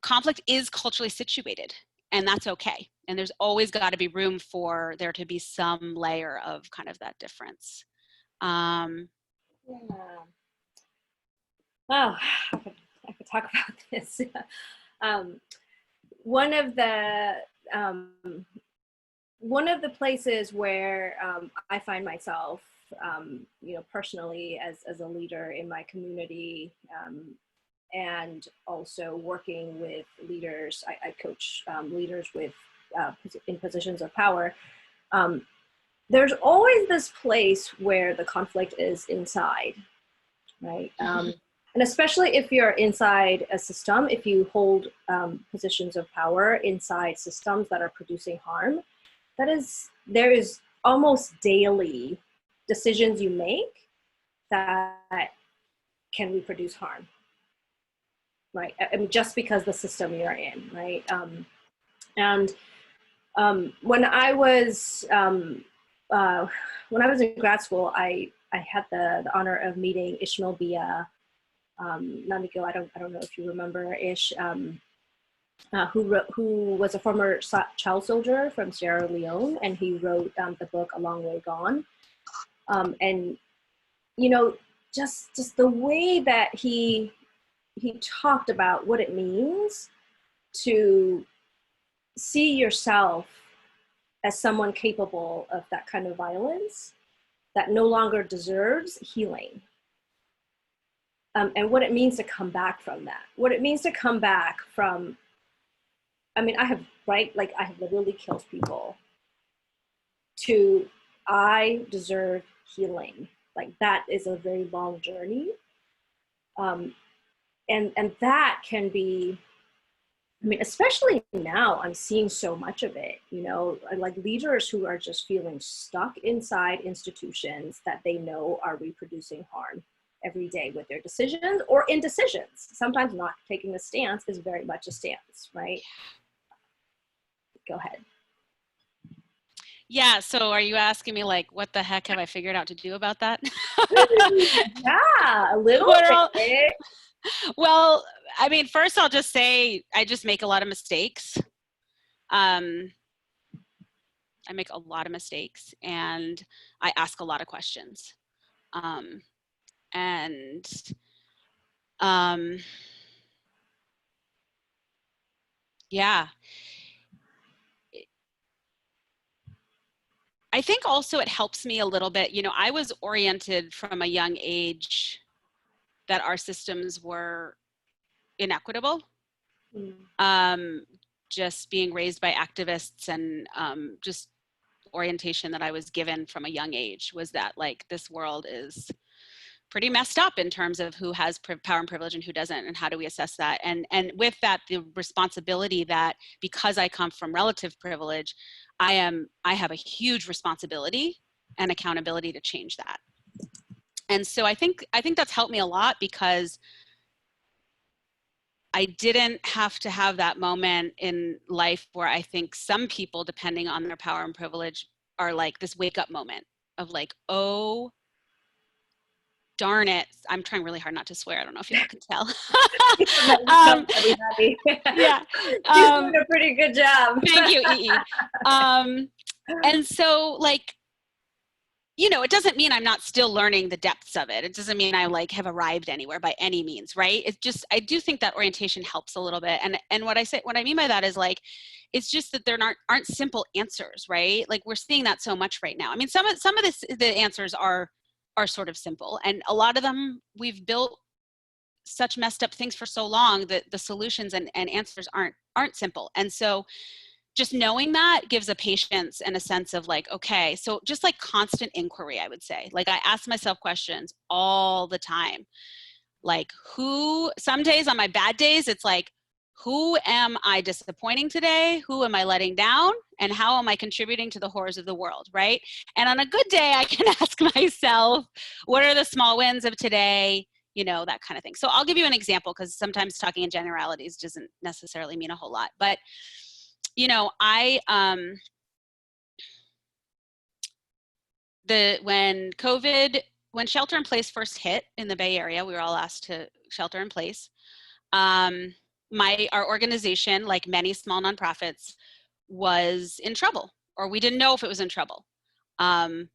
conflict is culturally situated, and that's okay. And there's always got to be room for there to be some layer of kind of that difference. Yeah. Wow, I could talk about this. One of the places where I find myself, you know, personally as a leader in my community, and also working with leaders, I coach leaders with in positions of power. There's always this place where the conflict is inside, right? And especially if you're inside a system, if you hold positions of power inside systems that are producing harm, there is almost daily decisions you make that can reproduce harm, right? I mean, just because the system you're in, right? When I was in grad school, I had the honor of meeting Ishmael Bia. Namiko, I don't know if you remember Ish, who was a former child soldier from Sierra Leone, and he wrote the book A Long Way Gone. And you know, just the way that he talked about what it means to see yourself as someone capable of that kind of violence that no longer deserves healing. And what it means to come back from that. What it means to come back from, I mean, I have literally killed people, to I deserve healing. Like, that is a very long journey. And that can be, I mean, especially now, I'm seeing so much of it, you know, like leaders who are just feeling stuck inside institutions that they know are reproducing harm every day with their decisions or indecisions. Sometimes not taking a stance is very much a stance, right? Go ahead. Yeah, so are you asking me, like, what the heck have I figured out to do about that? Yeah, a little bit. Well, I mean, first I'll just say I just make a lot of mistakes. I make a lot of mistakes, and I ask a lot of questions. Yeah. I think also it helps me a little bit, you know, I was oriented from a young age that our systems were inequitable. Just being raised by activists, and just orientation that I was given from a young age was that, like, this world is pretty messed up in terms of who has power and privilege and who doesn't, and how do we assess that. And with that, the responsibility that, because I come from relative privilege, I have a huge responsibility and accountability to change that. And so I think that's helped me a lot, because I didn't have to have that moment in life where I think some people, depending on their power and privilege, are like this wake up moment of like, oh, darn it. I'm trying really hard not to swear. I don't know if y'all can tell. Yeah. She's doing a pretty good job. Thank you, Ei Ei. And so, like, you know, it doesn't mean I'm not still learning the depths of it. It doesn't mean I like have arrived anywhere by any means, right? It's just, I do think that orientation helps a little bit. And what I mean by that is like, it's just that there aren't simple answers, right? Like we're seeing that so much right now. I mean, some of the answers are sort of simple, and a lot of them we've built such messed up things for so long that the solutions and answers aren't simple. And so just knowing that gives a patience and a sense of like, okay, so just like constant inquiry, I would say. Like I ask myself questions all the time. Like some days on my bad days, it's like, who am I disappointing today? Who am I letting down? And how am I contributing to the horrors of the world, right? And on a good day, I can ask myself, what are the small wins of today? You know, that kind of thing. So I'll give you an example, because sometimes talking in generalities doesn't necessarily mean a whole lot. But you know, when shelter in place first hit in the Bay Area, we were all asked to shelter in place. Our organization, like many small nonprofits, was in trouble, or we didn't know if it was in trouble. I've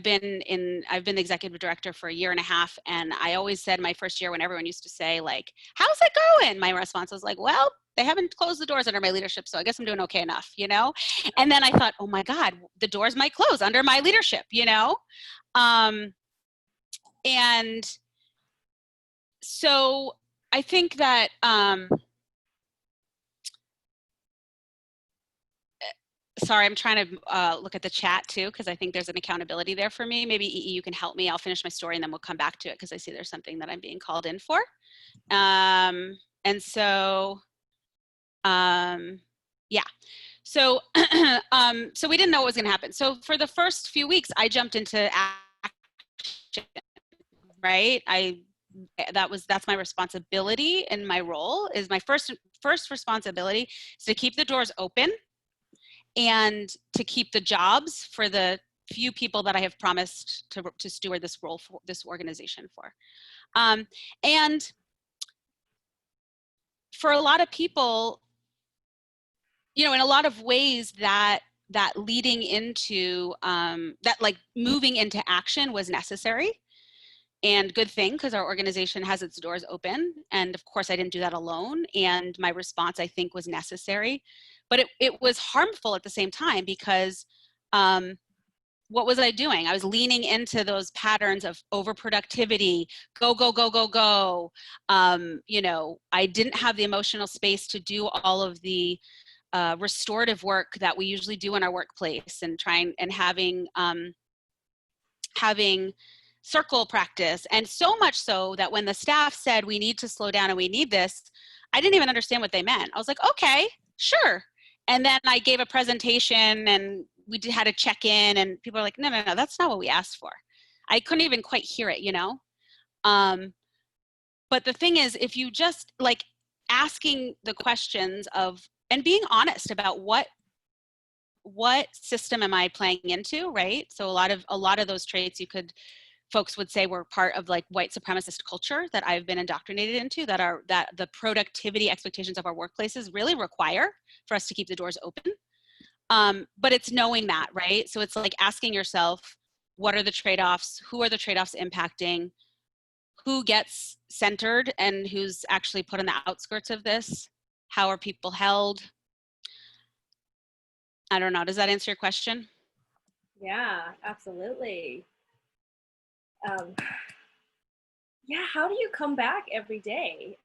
been the executive director for a year and a half, and I always said my first year, when everyone used to say like, how's it going? My response was like, well, they haven't closed the doors under my leadership, so I guess I'm doing okay enough, you know? And then I thought, oh my God, the doors might close under my leadership, you know? And so I think that, sorry, I'm trying to look at the chat too, because I think there's an accountability there for me. Maybe EE, you can help me. I'll finish my story and then we'll come back to it, because I see there's something that I'm being called in for. And so, yeah. So, so we didn't know what was going to happen. So for the first few weeks, I jumped into action, right? That's my responsibility, and my role is my first responsibility is to keep the doors open and to keep the jobs for the few people that I have promised to steward this role for, this organization for. And for a lot of people, you know, in a lot of ways that leading into, that like moving into action was necessary. And good thing, because our organization has its doors open. And of course, I didn't do that alone. And my response, I think, was necessary. But it was harmful at the same time, because what was I doing? I was leaning into those patterns of overproductivity, go, go, go, go, go. You know, I didn't have the emotional space to do all of the restorative work that we usually do in our workplace, and having circle practice. And so much so that when the staff said, we need to slow down and we need this, I didn't even understand what they meant. I was like, okay, sure. And then I gave a presentation and we had a check-in, and people are like, no, that's not what we asked for. I couldn't even quite hear it, you know? But the thing is, if you just like asking the questions of, and being honest about what system am I playing into, right? So a lot of those traits folks would say were part of like white supremacist culture that I've been indoctrinated into, that the productivity expectations of our workplaces really require for us to keep the doors open. But it's knowing that, right? So it's like asking yourself, what are the trade-offs? Who are the trade-offs impacting? Who gets centered and who's actually put on the outskirts of this? How are people held? I don't know. Does that answer your question? Yeah, absolutely. Yeah, how do you come back every day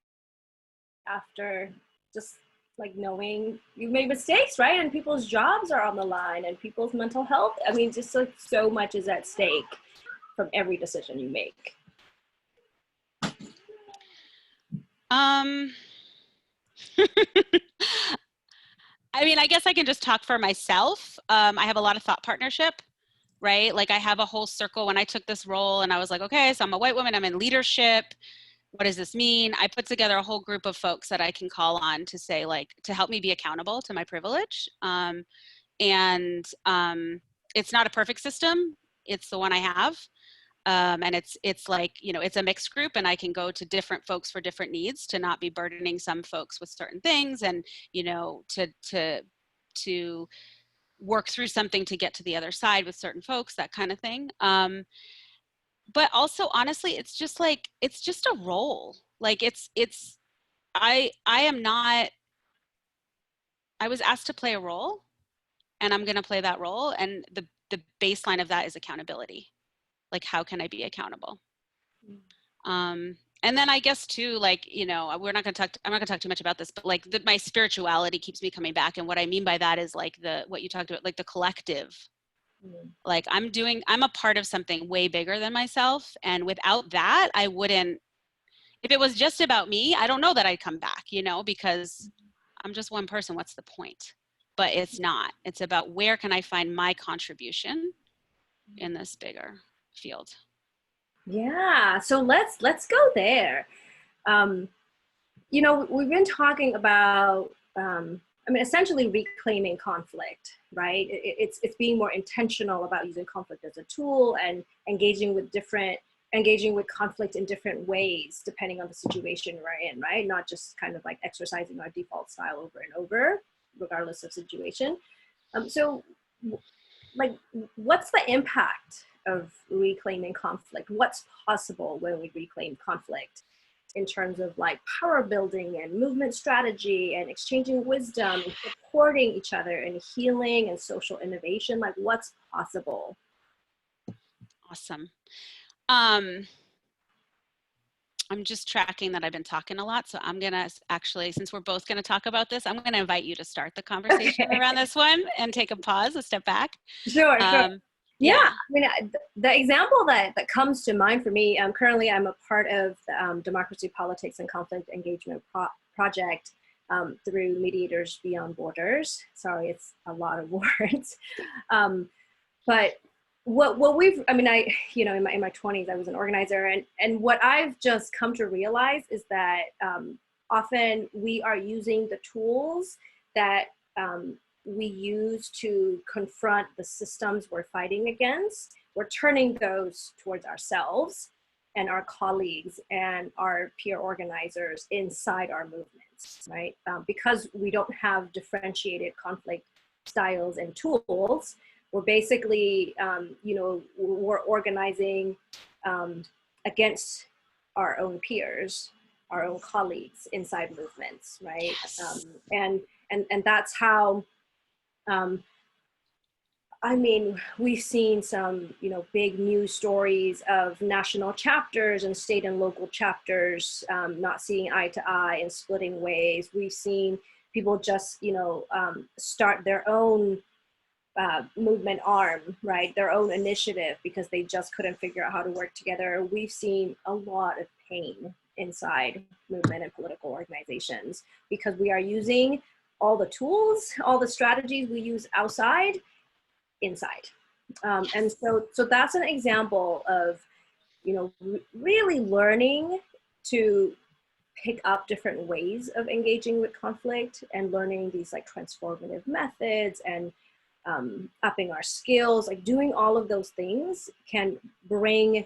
after just like knowing you made mistakes, right? And people's jobs are on the line and people's mental health. I mean, just like so much is at stake from every decision you make. I mean, I guess I can just talk for myself. I have a lot of thought partnership, right? Like I have a whole circle when I took this role and I was like, okay, so I'm a white woman, I'm in leadership. What does this mean? I put together a whole group of folks that I can call on to say, like, to help me be accountable to my privilege. It's not a perfect system. It's the one I have. And it's like, you know, it's a mixed group, and I can go to different folks for different needs to not be burdening some folks with certain things, and, you know, to work through something to get to the other side with certain folks, that kind of thing. But also, honestly, it's just like, it's just a role. Like I am not, I was asked to play a role, and I'm going to play that role. And the baseline of that is accountability. Like, how can I be accountable? And then I guess too, like, you know, I'm not going to talk too much about this, but like my spirituality keeps me coming back. And what I mean by that is like what you talked about, like the collective. Like I'm a part of something way bigger than myself. And without that, I wouldn't, if it was just about me, I don't know that I'd come back, you know, because I'm just one person. What's the point? But it's not. It's about where can I find my contribution in this bigger field. Yeah, so let's go there. You know, we've been talking about, I mean, essentially reclaiming conflict, right? It's being more intentional about using conflict as a tool and engaging with conflict in different ways, depending on the situation we're in, right? Not just kind of like exercising our default style over and over, regardless of situation. So like, what's the impact of reclaiming conflict? What's possible when we reclaim conflict in terms of like power building and movement strategy and exchanging wisdom and supporting each other and healing and social innovation? Like, what's possible? Awesome. I'm just tracking that I've been talking a lot. So I'm going to actually, since we're both going to talk about this, I'm going to invite you to start the conversation around this one and take a pause, a step back. Sure. Yeah. I mean, the example that comes to mind for me, currently I'm a part of the Democracy, Politics, and Conflict Engagement Project through Mediators Beyond Borders. Sorry, it's a lot of words. But what we've, I mean, you know, in my 20s, I was an organizer, and what I've just come to realize is that often we are using the tools that we use to confront the systems we're fighting against. We're turning those towards ourselves and our colleagues and our peer organizers inside our movements, right? Because we don't have differentiated conflict styles and tools, we're basically, you know, we're organizing against our own peers, our own colleagues inside movements, right? Yes. And that's how, I mean, we've seen some, you know, big news stories of national chapters and state and local chapters not seeing eye to eye and splitting ways. We've seen people just, you know, start their own movement arm, right? Their own initiative because they just couldn't figure out how to work together. We've seen a lot of pain inside movement and political organizations because we are using all the tools, all the strategies we use outside, inside. And so that's an example of, you know, really learning to pick up different ways of engaging with conflict and learning these like transformative methods and upping our skills, like doing all of those things can bring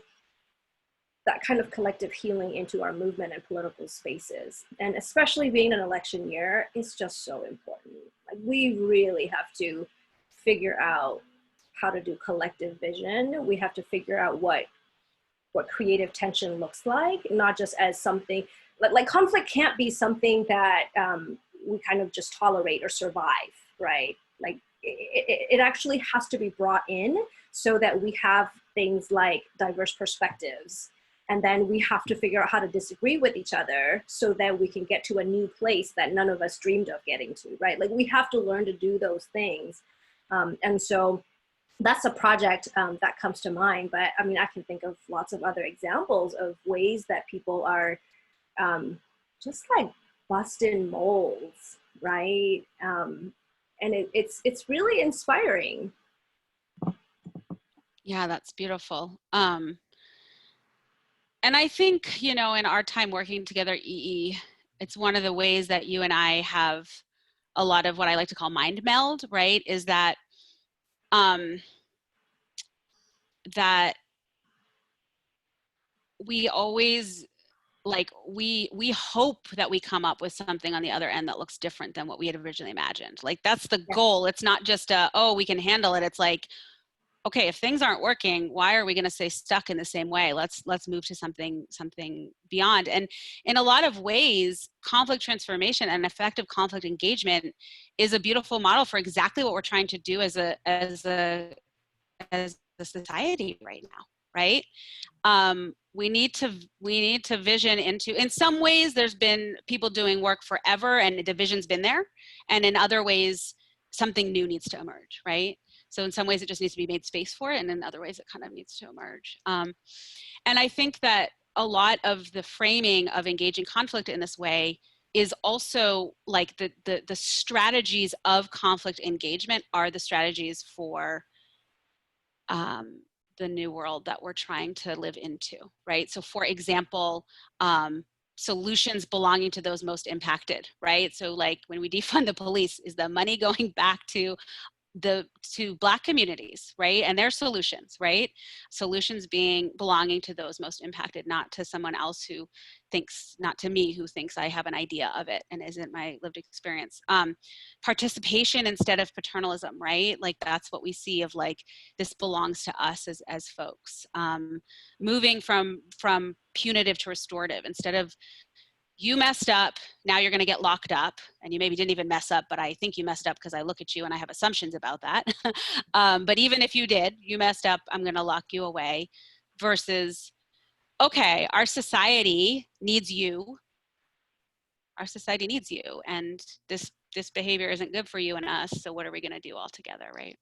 that kind of collective healing into our movement and political spaces. And especially being an election year, it's just so important. Like, we really have to figure out how to do collective vision. We have to figure out what creative tension looks like, not just as something, like conflict can't be something that we kind of just tolerate or survive, right? Like, it actually has to be brought in so that we have things like diverse perspectives. And then we have to figure out how to disagree with each other so that we can get to a new place that none of us dreamed of getting to, right? Like, we have to learn to do those things. And so that's a project that comes to mind. But I mean, I can think of lots of other examples of ways that people are just like busting molds, right? And it's really inspiring. Yeah, that's beautiful. And I think, you know, in our time working together, EE, it's one of the ways that you and I have a lot of what I like to call mind meld, right? Is that that we always like we hope that we come up with something on the other end that looks different than what we had originally imagined. Like that's the goal. It's not just oh, we can handle it. It's like, okay, if things aren't working, why are we going to stay stuck in the same way? Let's move to something beyond. And in a lot of ways, conflict transformation and effective conflict engagement is a beautiful model for exactly what we're trying to do as a society right now, right? We need to vision into, in some ways there's been people doing work forever and the vision's been there, and in other ways something new needs to emerge, right? So in some ways it just needs to be made space for it, and in other ways it kind of needs to emerge. And I think that a lot of the framing of engaging conflict in this way is also like the strategies of conflict engagement are the strategies for the new world that we're trying to live into, right? So for example, solutions belonging to those most impacted, right? So like when we defund the police, is the money going back to Black communities, right? And their solutions, right? Solutions belonging to those most impacted, not to someone else who thinks, not to me who thinks I have an idea of it and isn't my lived experience. Participation instead of paternalism, right? Like that's what we see of like, this belongs to us as folks. Moving from punitive to restorative, instead of you messed up, now you're going to get locked up, and you maybe didn't even mess up, but I think you messed up because I look at you and I have assumptions about that. But even if you did, you messed up, I'm going to lock you away, versus, okay, our society needs you. Our society needs you, and this behavior isn't good for you and us, so what are we going to do all together, right?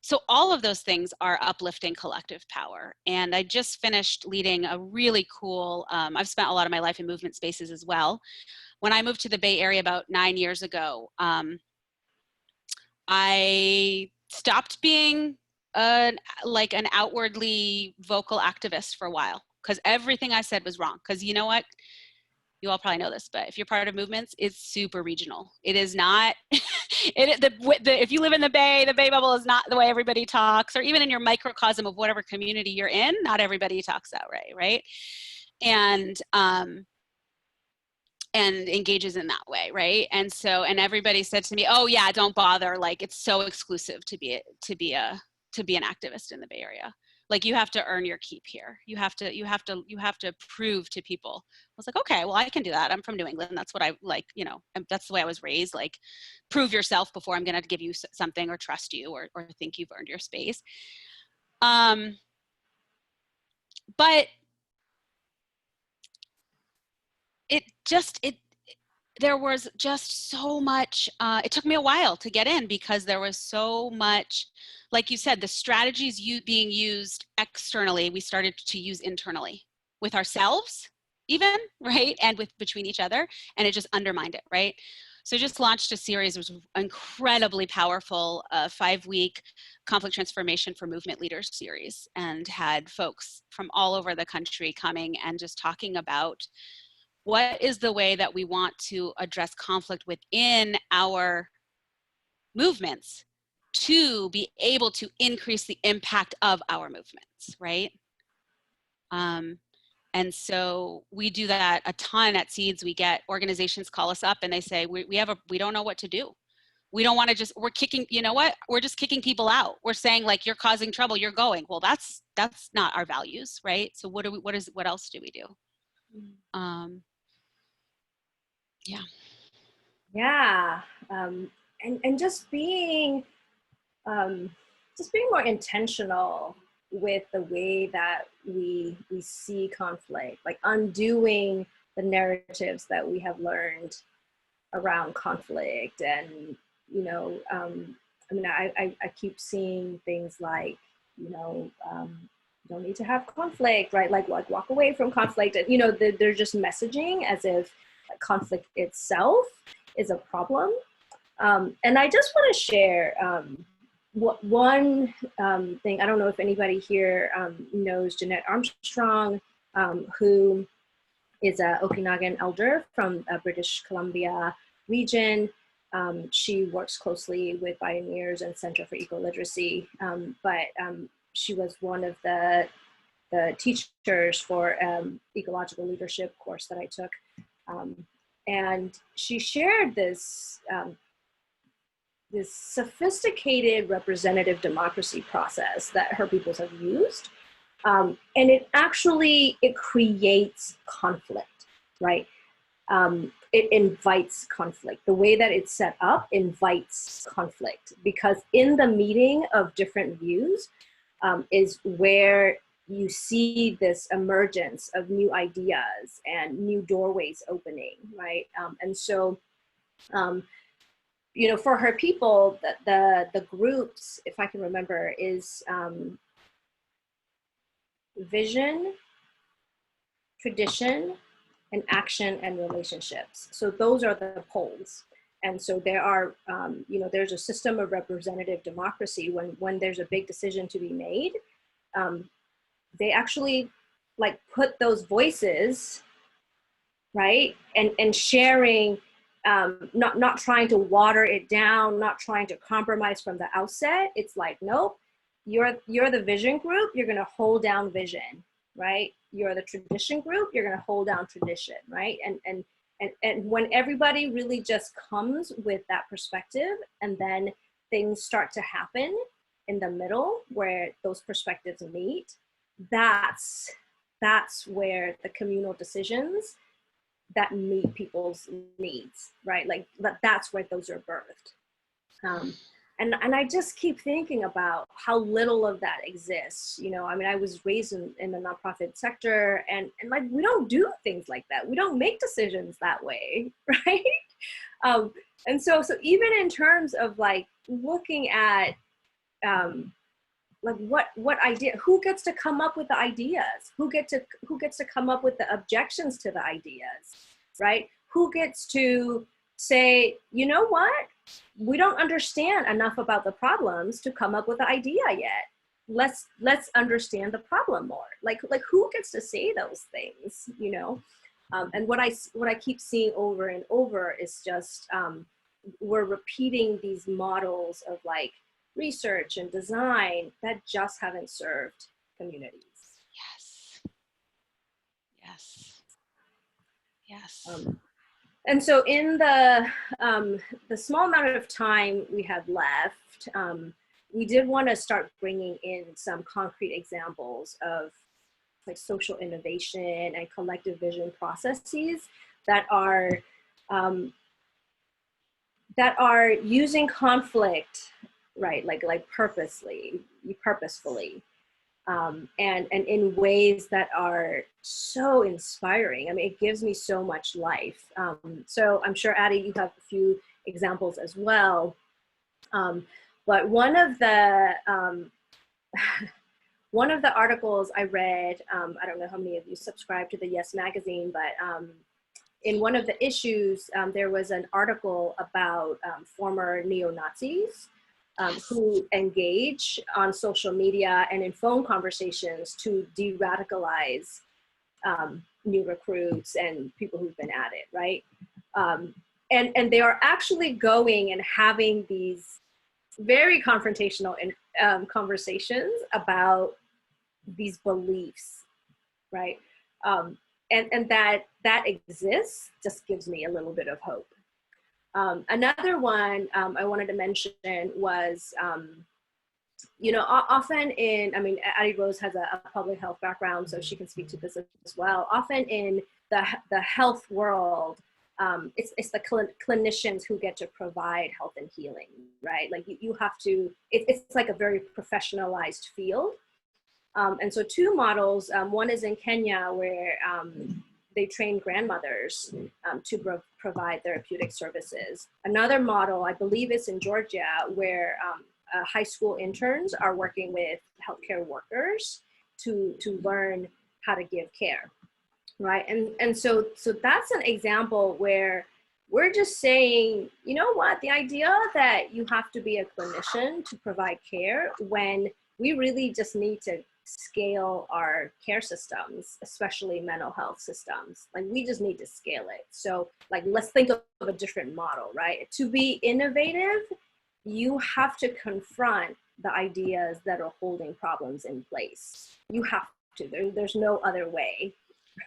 So all of those things are uplifting collective power. And I just finished leading a really cool, I've spent a lot of my life in movement spaces as well. When I moved to the Bay Area about 9 years ago, I stopped being like an outwardly vocal activist for a while, because everything I said was wrong. Because you know what? You all probably know this, but if you're part of movements, it's super regional. It is not, if you live in the Bay Bubble is not the way everybody talks, or even in your microcosm of whatever community you're in, not everybody talks that way, right? And engages in that way, right? And so, and everybody said to me, oh yeah, don't bother, like it's so exclusive to be an activist in the Bay Area. Like you have to earn your keep here. You have to prove to people. I was like, okay, well I can do that. I'm from New England. That's what I like, you know, that's the way I was raised. Like, prove yourself before I'm going to give you something or trust you or think you've earned your space. But there was just so much, it took me a while to get in, because there was so much, like you said, the strategies being used externally, we started to use internally with ourselves even, right? And between each other, and it just undermined it, right? So I just launched a series, it was incredibly powerful, 5-week conflict transformation for movement leaders series, and had folks from all over the country coming and just talking about what is the way that we want to address conflict within our movements to be able to increase the impact of our movements, right? And so we do that a ton at Seeds. We get organizations call us up and they say, we don't know what to do. We don't want to just, we're kicking, you know what? We're just kicking people out. We're saying like, you're causing trouble, you're going. Well, that's not our values, right? So what else do we do? Yeah. Yeah. And just being more intentional with the way that we see conflict, like undoing the narratives that we have learned around conflict. And, you know, I mean, I keep seeing things like, you know, don't need to have conflict, right? Like walk away from conflict. And, you know, they're just messaging as if conflict itself is a problem. And I just want to share one thing. I don't know if anybody here knows Jeanette Armstrong, who is an Okanagan elder from British Columbia region. She works closely with Pioneers and Center for Eco-Literacy, but she was one of the the teachers for ecological leadership course that I took. And she shared this, this sophisticated representative democracy process that her peoples have used. And it creates conflict, right? It invites conflict. The way that it's set up invites conflict, because in the meeting of different views is where you see this emergence of new ideas and new doorways opening, right? And so, you know, for her people, the groups, if I can remember, is vision, tradition, and action and relationships. So those are the poles. And so there are, you know, there's a system of representative democracy when there's a big decision to be made. They actually like put those voices, right? And sharing, not trying to water it down, not trying to compromise from the outset. It's like, nope, you're the vision group, you're gonna hold down vision, right? You're the tradition group, you're gonna hold down tradition, right? And when everybody really just comes with that perspective, and then things start to happen in the middle where those perspectives meet, that's where the communal decisions that meet people's needs, right? Like that's where those are birthed. And I just keep thinking about how little of that exists. You know, I mean, I was raised in the nonprofit sector, and like, we don't do things like that. We don't make decisions that way, right? And so even in terms of like looking at, like what idea, who gets to come up with the ideas? Who gets to come up with the objections to the ideas, right? Who gets to say, you know what? We don't understand enough about the problems to come up with the idea yet. Let's understand the problem more. Like who gets to say those things, you know? And what I keep seeing over and over is just we're repeating these models of like research and design that just haven't served communities. Yes. Yes. Yes. And so in the small amount of time we have left, we did want to start bringing in some concrete examples of like social innovation and collective vision processes that are using conflict, right? Like purposefully, and in ways that are so inspiring. I mean, it gives me so much life. So I'm sure, Addie, you have a few examples as well. But one of the articles I read, I don't know how many of you subscribe to the Yes magazine, but in one of the issues, there was an article about former neo-Nazis who engage on social media and in phone conversations to de-radicalize new recruits and people who've been at it, right? And they are actually going and having these very confrontational conversations about these beliefs, right? And that exists just gives me a little bit of hope. Another one I wanted to mention was, you know, often I mean, AddieRose has a public health background, so she can speak to this as well. Often in the health world, it's the clinicians who get to provide health and healing, right? Like you have to, it's like a very professionalized field. And so two models, one is in Kenya where they train grandmothers to provide therapeutic services. Another model, I believe, is in Georgia, where high school interns are working with healthcare workers to learn how to give care, right? And so that's an example where we're just saying, you know what, the idea that you have to be a clinician to provide care, when we really just need to scale our care systems, especially mental health systems. Like we just need to scale it. So like, let's think of a different model, right? To be innovative, you have to confront the ideas that are holding problems in place. You have to. There's no other way,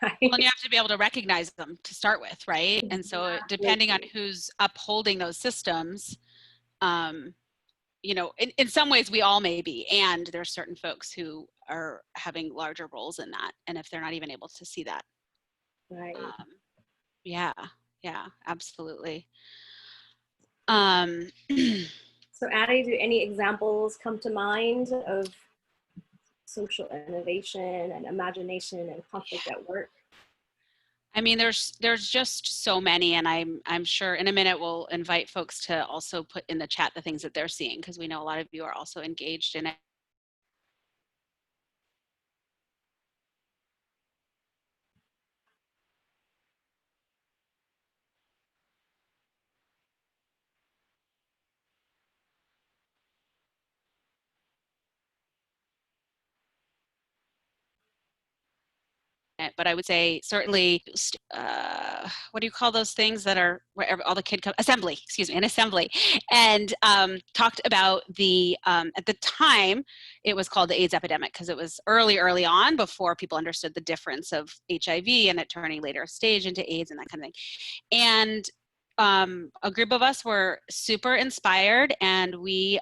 right? Well, and you have to be able to recognize them to start with, right? And so depending on who's upholding those systems, you know, in some ways we all may be, and there's certain folks who are having larger roles in that, and if they're not even able to see that. Right. Yeah, yeah, absolutely. So Addie, do any examples come to mind of social innovation and imagination and conflict at work? I mean, there's just so many, and I'm sure in a minute we'll invite folks to also put in the chat the things that they're seeing, because we know a lot of you are also engaged in it. But I would say certainly, what do you call those things that are where all the kid come? Assembly, excuse me, an assembly, and talked about the at the time it was called the AIDS epidemic because it was early on before people understood the difference of HIV and it turning later stage into AIDS and that kind of thing. And a group of us were super inspired, and we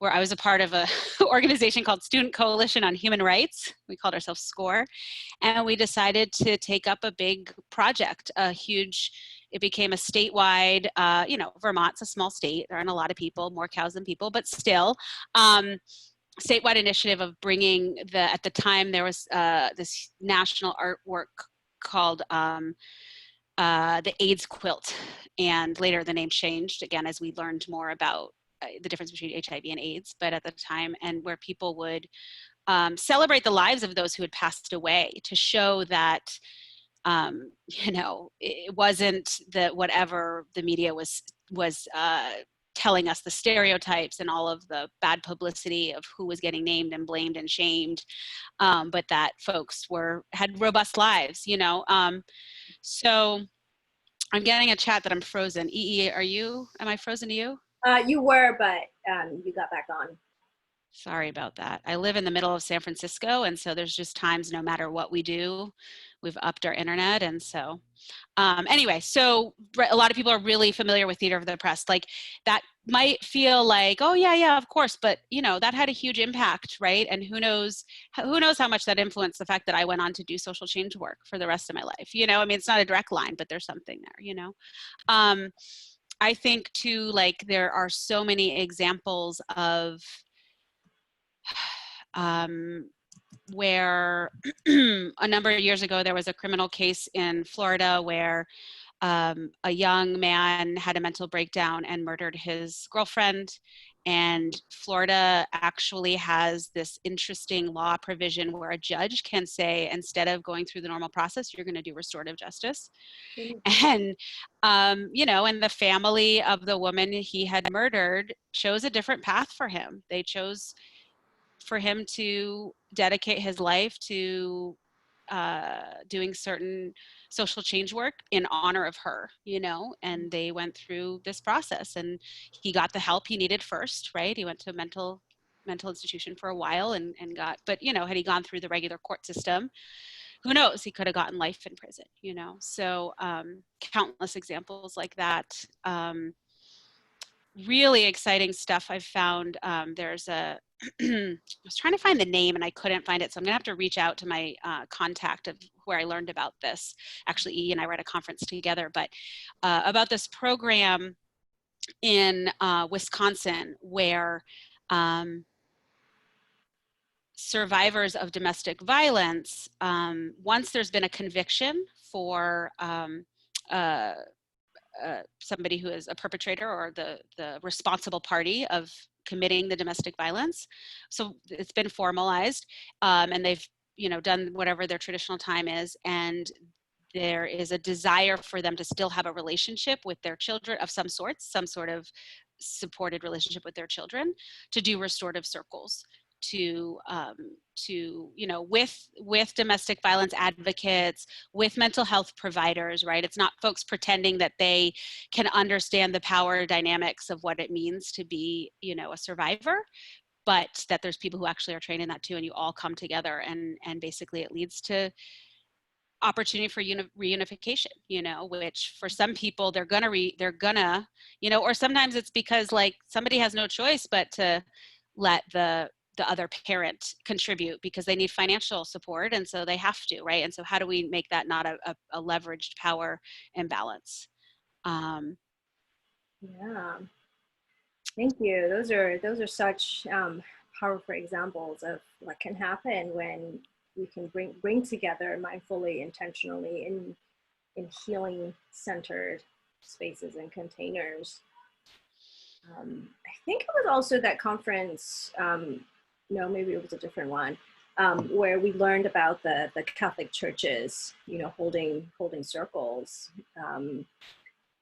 where I was a part of a organization called Student Coalition on Human Rights. We called ourselves SCORE. And we decided to take up a big project, it became a statewide, you know, Vermont's a small state. There aren't a lot of people, more cows than people, but still, statewide initiative of bringing at the time there was this national artwork called the Aids Quilt. And later the name changed again as we learned more about the difference between HIV and AIDS, but at the time, and where people would celebrate the lives of those who had passed away to show that, you know, it wasn't that whatever the media was telling us, the stereotypes and all of the bad publicity of who was getting named and blamed and shamed, but that folks had robust lives, you know. So I'm getting a chat that I'm frozen. Ei, am I frozen to you? You were, but you got back on. Sorry about that. I live in the middle of San Francisco, and so there's just times no matter what we do, we've upped our internet. And so anyway, so a lot of people are really familiar with theater of the oppressed. Like that might feel like, oh yeah, of course, but you know, that had a huge impact, right? And who knows how much that influenced the fact that I went on to do social change work for the rest of my life. You know, I mean, it's not a direct line, but there's something there, you know. I think too, like there are so many examples of where a number of years ago there was a criminal case in Florida where a young man had a mental breakdown and murdered his girlfriend. And Florida actually has this interesting law provision where a judge can say, instead of going through the normal process, you're going to do restorative justice. And, you know, and the family of the woman he had murdered chose a different path for him. They chose for him to dedicate his life to doing certain social change work in honor of her, you know, and they went through this process and he got the help he needed first, right? He went to a mental institution for a while and got, but you know, had he gone through the regular court system, who knows, he could have gotten life in prison, you know? So countless examples like that. Really exciting stuff I've found. There's I was trying to find the name and I couldn't find it. So I'm gonna have to reach out to my contact of where I learned about this. Actually, E and I were at a conference together, but about this program in Wisconsin where survivors of domestic violence, once there's been a conviction for somebody who is a perpetrator or the responsible party of committing the domestic violence. So it's been formalized and they've, you know, done whatever their traditional time is. And there is a desire for them to still have a relationship with their children of some sort of supported relationship with their children, to do restorative circles to you know, with domestic violence advocates, with mental health providers, right? It's not folks pretending that they can understand the power dynamics of what it means to be, you know, a survivor, but that there's people who actually are trained in that too, and you all come together, and basically it leads to opportunity for reunification, you know, which for some people they're gonna, you know, or sometimes it's because like somebody has no choice but to let the other parent contribute because they need financial support, and so they have to, right? And so how do we make that not a leveraged power imbalance? Yeah, thank you. Those are such powerful examples of what can happen when we can bring together mindfully, intentionally in healing centered spaces and containers. I think it was also that conference, no, maybe it was a different one, where we learned about the Catholic churches, you know, holding circles.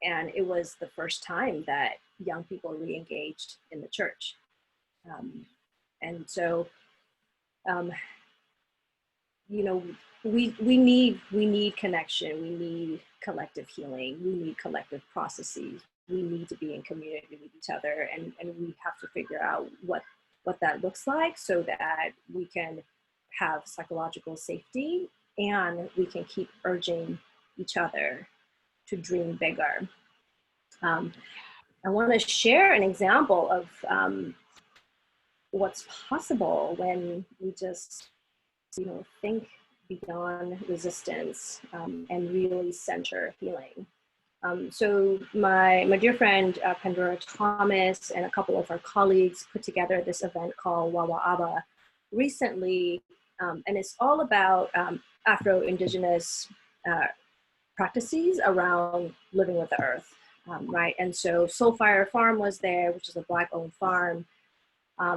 And it was the first time that young people re-engaged in the church. And so, you know, we need connection, we need collective healing, we need collective processes, we need to be in community with each other, and we have to figure out what that looks like so that we can have psychological safety and we can keep urging each other to dream bigger. I want to share an example of what's possible when we just, you know, think beyond resistance and really center healing. So my dear friend Pandora Thomas and a couple of our colleagues put together this event called Wawa Aba recently, and it's all about Afro-Indigenous practices around living with the earth, right? And so Soulfire Farm was there, which is a Black-owned farm.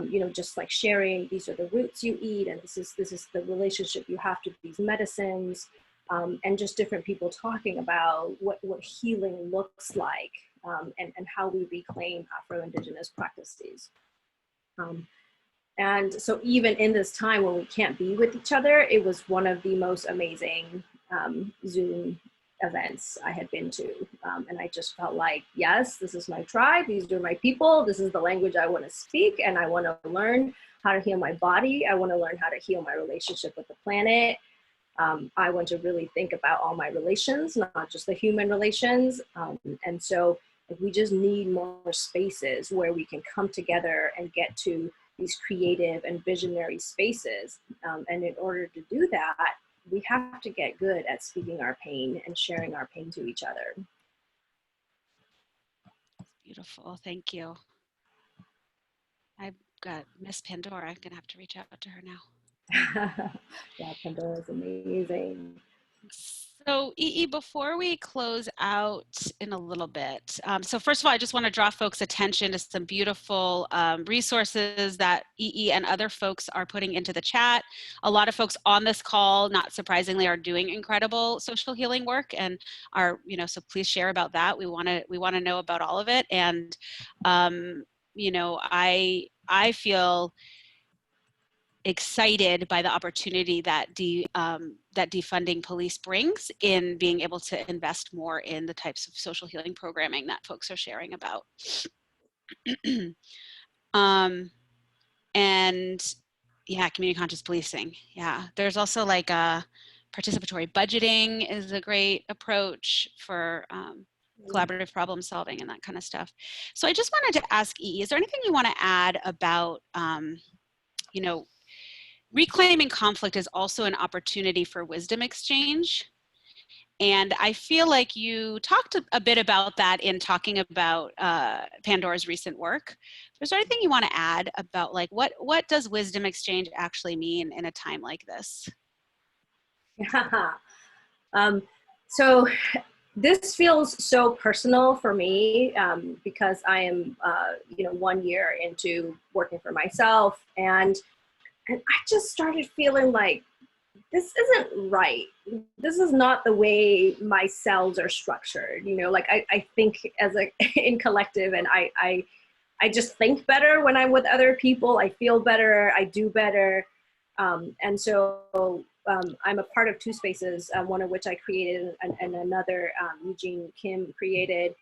You know, just like sharing, these are the roots you eat, and this is the relationship you have to these medicines, and just different people talking about what healing looks like, and how we reclaim Afro-Indigenous practices. And so even in this time when we can't be with each other, it was one of the most amazing Zoom events I had been to. And I just felt like, yes, this is my tribe. These are my people. This is the language I want to speak. And I want to learn how to heal my body. I want to learn how to heal my relationship with the planet. I want to really think about all my relations, not just the human relations. And so we just need more spaces where we can come together and get to these creative and visionary spaces. And in order to do that, we have to get good at speaking our pain and sharing our pain to each other. Beautiful, thank you. I've got Miss Pandora. I'm gonna have to reach out to her now. Yeah, Pandora is amazing. So Ei, before we close out in a little bit, so first of all, I just want to draw folks' attention to some beautiful resources that Ei and other folks are putting into the chat. A lot of folks on this call, not surprisingly, are doing incredible social healing work, and are, you know, so please share about that. We want to know about all of it, and you know, I feel excited by the opportunity that that defunding police brings in being able to invest more in the types of social healing programming that folks are sharing about. And yeah, community conscious policing. Yeah, there's also like a participatory budgeting is a great approach for collaborative problem solving and that kind of stuff. So I just wanted to ask Ei, is there anything you want to add about, you know, reclaiming conflict is also an opportunity for wisdom exchange. And I feel like you talked a bit about that in talking about Pandora's recent work. Is there anything you want to add about like what does wisdom exchange actually mean in a time like this? Yeah. So this feels so personal for me because I am, you know, 1 year into working for myself, and I just started feeling like this isn't right. This is not the way my cells are structured. You know, like I think as a in collective, and I just think better when I'm with other people. I feel better. I do better. And so I'm a part of two spaces, one of which I created and another Eugene Kim created.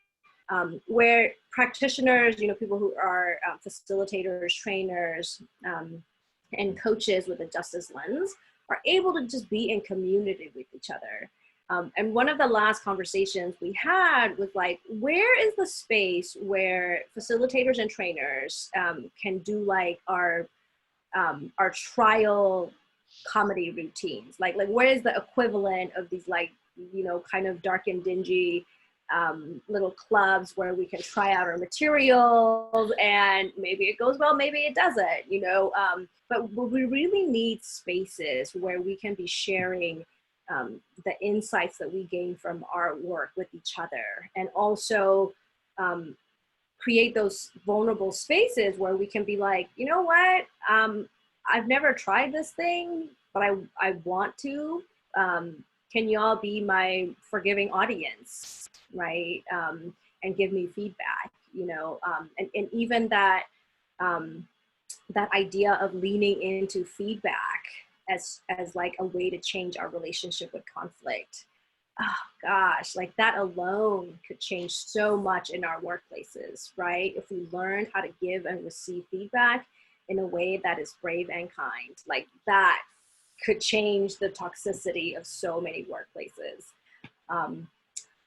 where practitioners, people who are facilitators, trainers, and coaches with a justice lens are able to just be in community with each other. And one of the last conversations we had was like, where is the space where facilitators and trainers can do like our trial comedy routines? Like where is the equivalent of these like, kind of dark and dingy little clubs where we can try out our materials and maybe it goes well, maybe it doesn't, but we really need spaces where we can be sharing the insights that we gain from our work with each other, and also create those vulnerable spaces where we can be like, you know what, I've never tried this thing, but I want to. Can y'all be my forgiving audience, right? And give me feedback, and even that that idea of leaning into feedback as like a way to change our relationship with conflict. Oh gosh, like that alone could change so much in our workplaces, right? If we learned how to give and receive feedback in a way that is brave and kind, like that could change the toxicity of so many workplaces.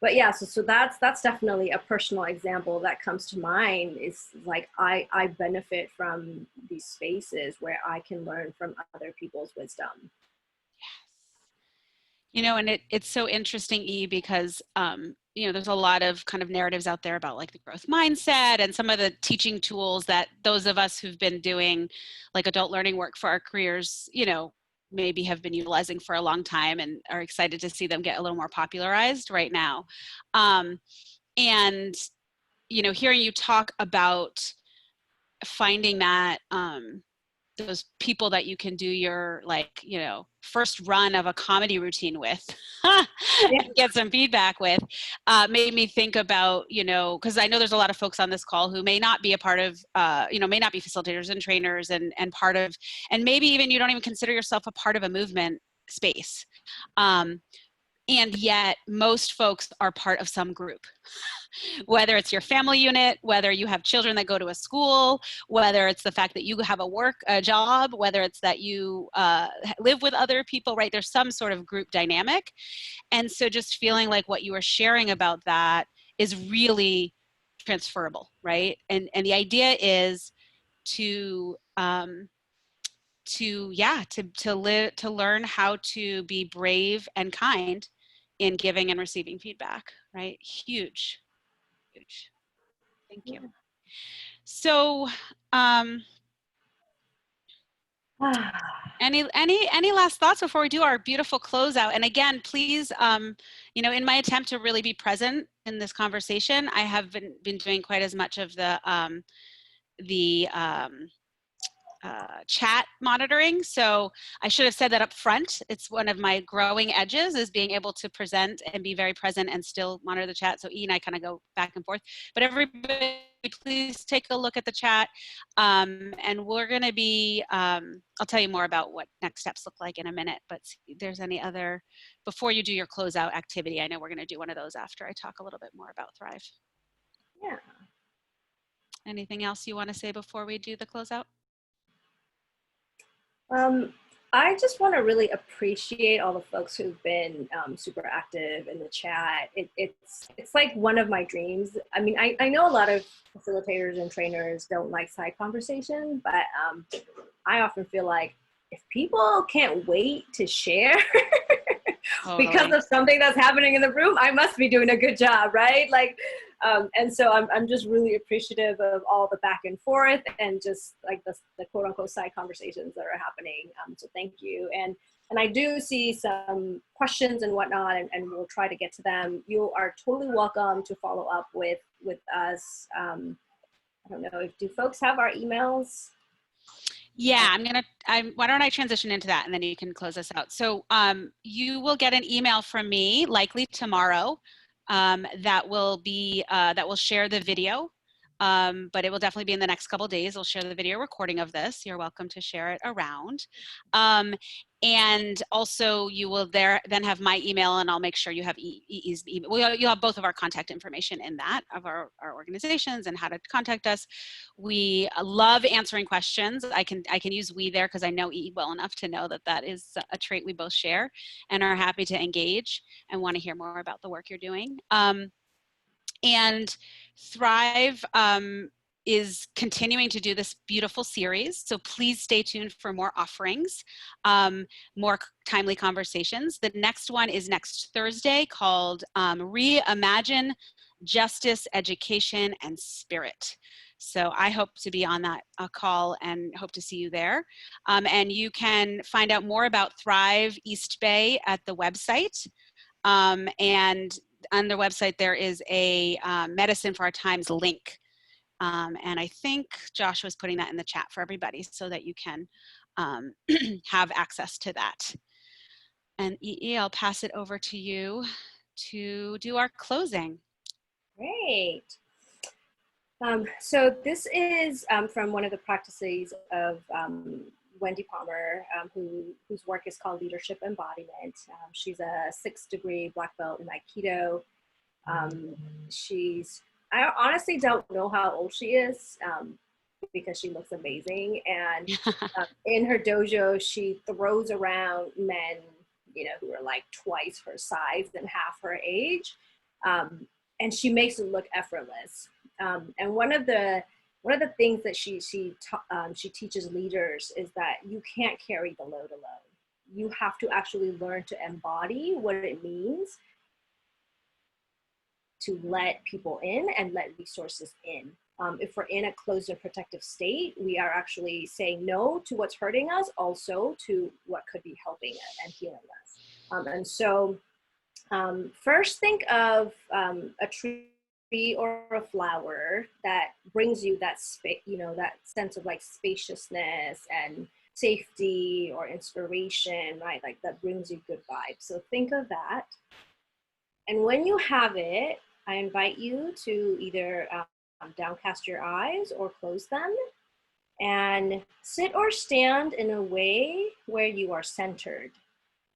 But yeah, so that's definitely a personal example that comes to mind. Is like I benefit from these spaces where I can learn from other people's wisdom. And it's so interesting, E, because there's a lot of kind of narratives out there about like the growth mindset and some of the teaching tools that those of us who've been doing like adult learning work for our careers, maybe have been utilizing for a long time and are excited to see them get a little more popularized right now. And, hearing you talk about finding that those people that you can do your first run of a comedy routine with and get some feedback with made me think about, because I know there's a lot of folks on this call who may not be a part of, may not be facilitators and trainers and part of, and maybe even you don't even consider yourself a part of a movement space. And yet most folks are part of some group. Whether it's your family unit, whether you have children that go to a school, whether it's the fact that you have a job, whether it's that you live with other people, right? There's some sort of group dynamic. And so just feeling like what you were sharing about that is really transferable, right? And the idea is to learn how to be brave and kind in giving and receiving feedback, right? Huge. Thank you. So, any last thoughts before we do our beautiful closeout? And again, please, in my attempt to really be present in this conversation, I have been doing quite as much of the chat monitoring. So I should have said that up front. It's one of my growing edges, is being able to present and be very present and still monitor the chat. So E and I kind of go back and forth, but everybody please take a look at the chat. And we're going to be, I'll tell you more about what next steps look like in a minute, but see if there's any other, before you do your closeout activity, I know we're going to do one of those after I talk a little bit more about Thrive. Yeah. Anything else you want to say before we do the closeout? I just want to really appreciate all the folks who've been super active in the chat. It's like one of my dreams. I mean, I know a lot of facilitators and trainers don't like side conversation, but I often feel like if people can't wait to share because of something that's happening in the room, I must be doing a good job, right? Like, and so I'm just really appreciative of all the back and forth and just like the quote unquote side conversations that are happening. So thank you. And I do see some questions and whatnot, and we'll try to get to them. You are totally welcome to follow up with us. I don't know, do folks have our emails? Yeah, why don't I transition into that and then you can close us out. So you will get an email from me likely tomorrow that will share the video but it will definitely be in the next couple of days. I'll share the video recording of this. You're welcome to share it around. And also you will then have my email, and I'll make sure you have Ei's email. You'll have both of our contact information in that, of our organizations and how to contact us. We love answering questions. I can use we there because I know Ei well enough to know that that is a trait we both share, and are happy to engage and want to hear more about the work you're doing. And Thrive is continuing to do this beautiful series. So please stay tuned for more offerings, more timely conversations. The next one is next Thursday, called Reimagine Justice, Education, and Spirit. So I hope to be on that call and hope to see you there. And you can find out more about Thrive East Bay at the website. And on their website, there is a Medicine for Our Times link. And I think Josh was putting that in the chat for everybody so that you can have access to that. And Ei, I'll pass it over to you to do our closing. Great. So this is from one of the practices of Wendy Palmer, whose work is called Leadership Embodiment. She's a 6th degree Black belt in Aikido. I honestly don't know how old she is because she looks amazing. And in her dojo, she throws around men, who are like twice her size and half her age. And she makes it look effortless. And one of the things that she teaches leaders is that you can't carry the load alone. You have to actually learn to embody what it means to let people in and let resources in. If we're in a closed and protective state, we are actually saying no to what's hurting us, also to what could be helping and healing us. And so first think of a tree or a flower that brings you that that sense of like spaciousness and safety or inspiration, right? Like that brings you good vibes. So think of that. And when you have it, I invite you to either downcast your eyes or close them and sit or stand in a way where you are centered.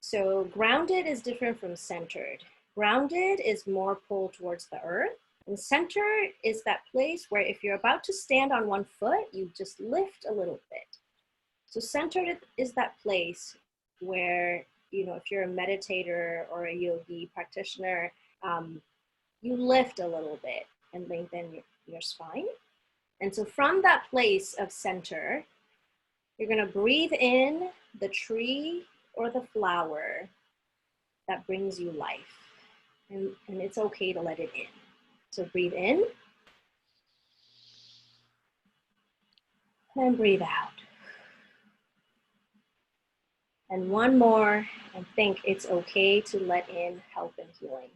So grounded is different from centered. Grounded is more pulled towards the earth. And center is that place where if you're about to stand on one foot, you just lift a little bit. So centered is that place where, if you're a meditator or a yogi practitioner, you lift a little bit and lengthen your spine. And so from that place of center, you're gonna breathe in the tree or the flower that brings you life. And it's okay to let it in. So breathe in and breathe out. And one more, and think it's okay to let in help and healing.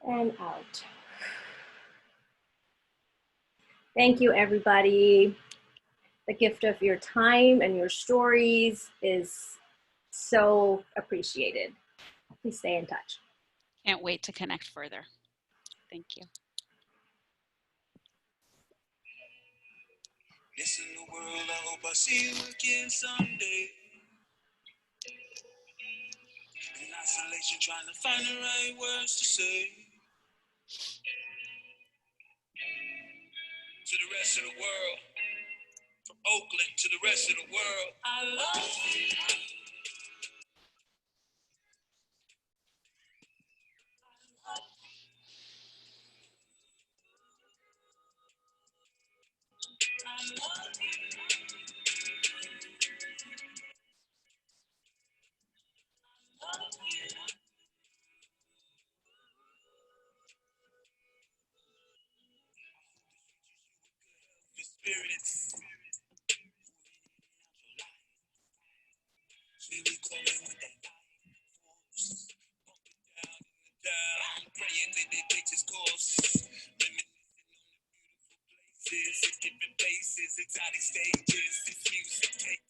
And out. Thank you, everybody. The gift of your time and your stories is so appreciated. Please stay in touch. Can't wait to connect further. Thank you. Listen the world, I hope I see you again someday. In isolation, trying to find the right words to say. To the rest of the world, from Oakland to the rest of the world, I love you. I love you. Spirits, we calling with that force, down, down, praying that they take this course, reminiscing on the beautiful places, it's different places, exotic stages, this music take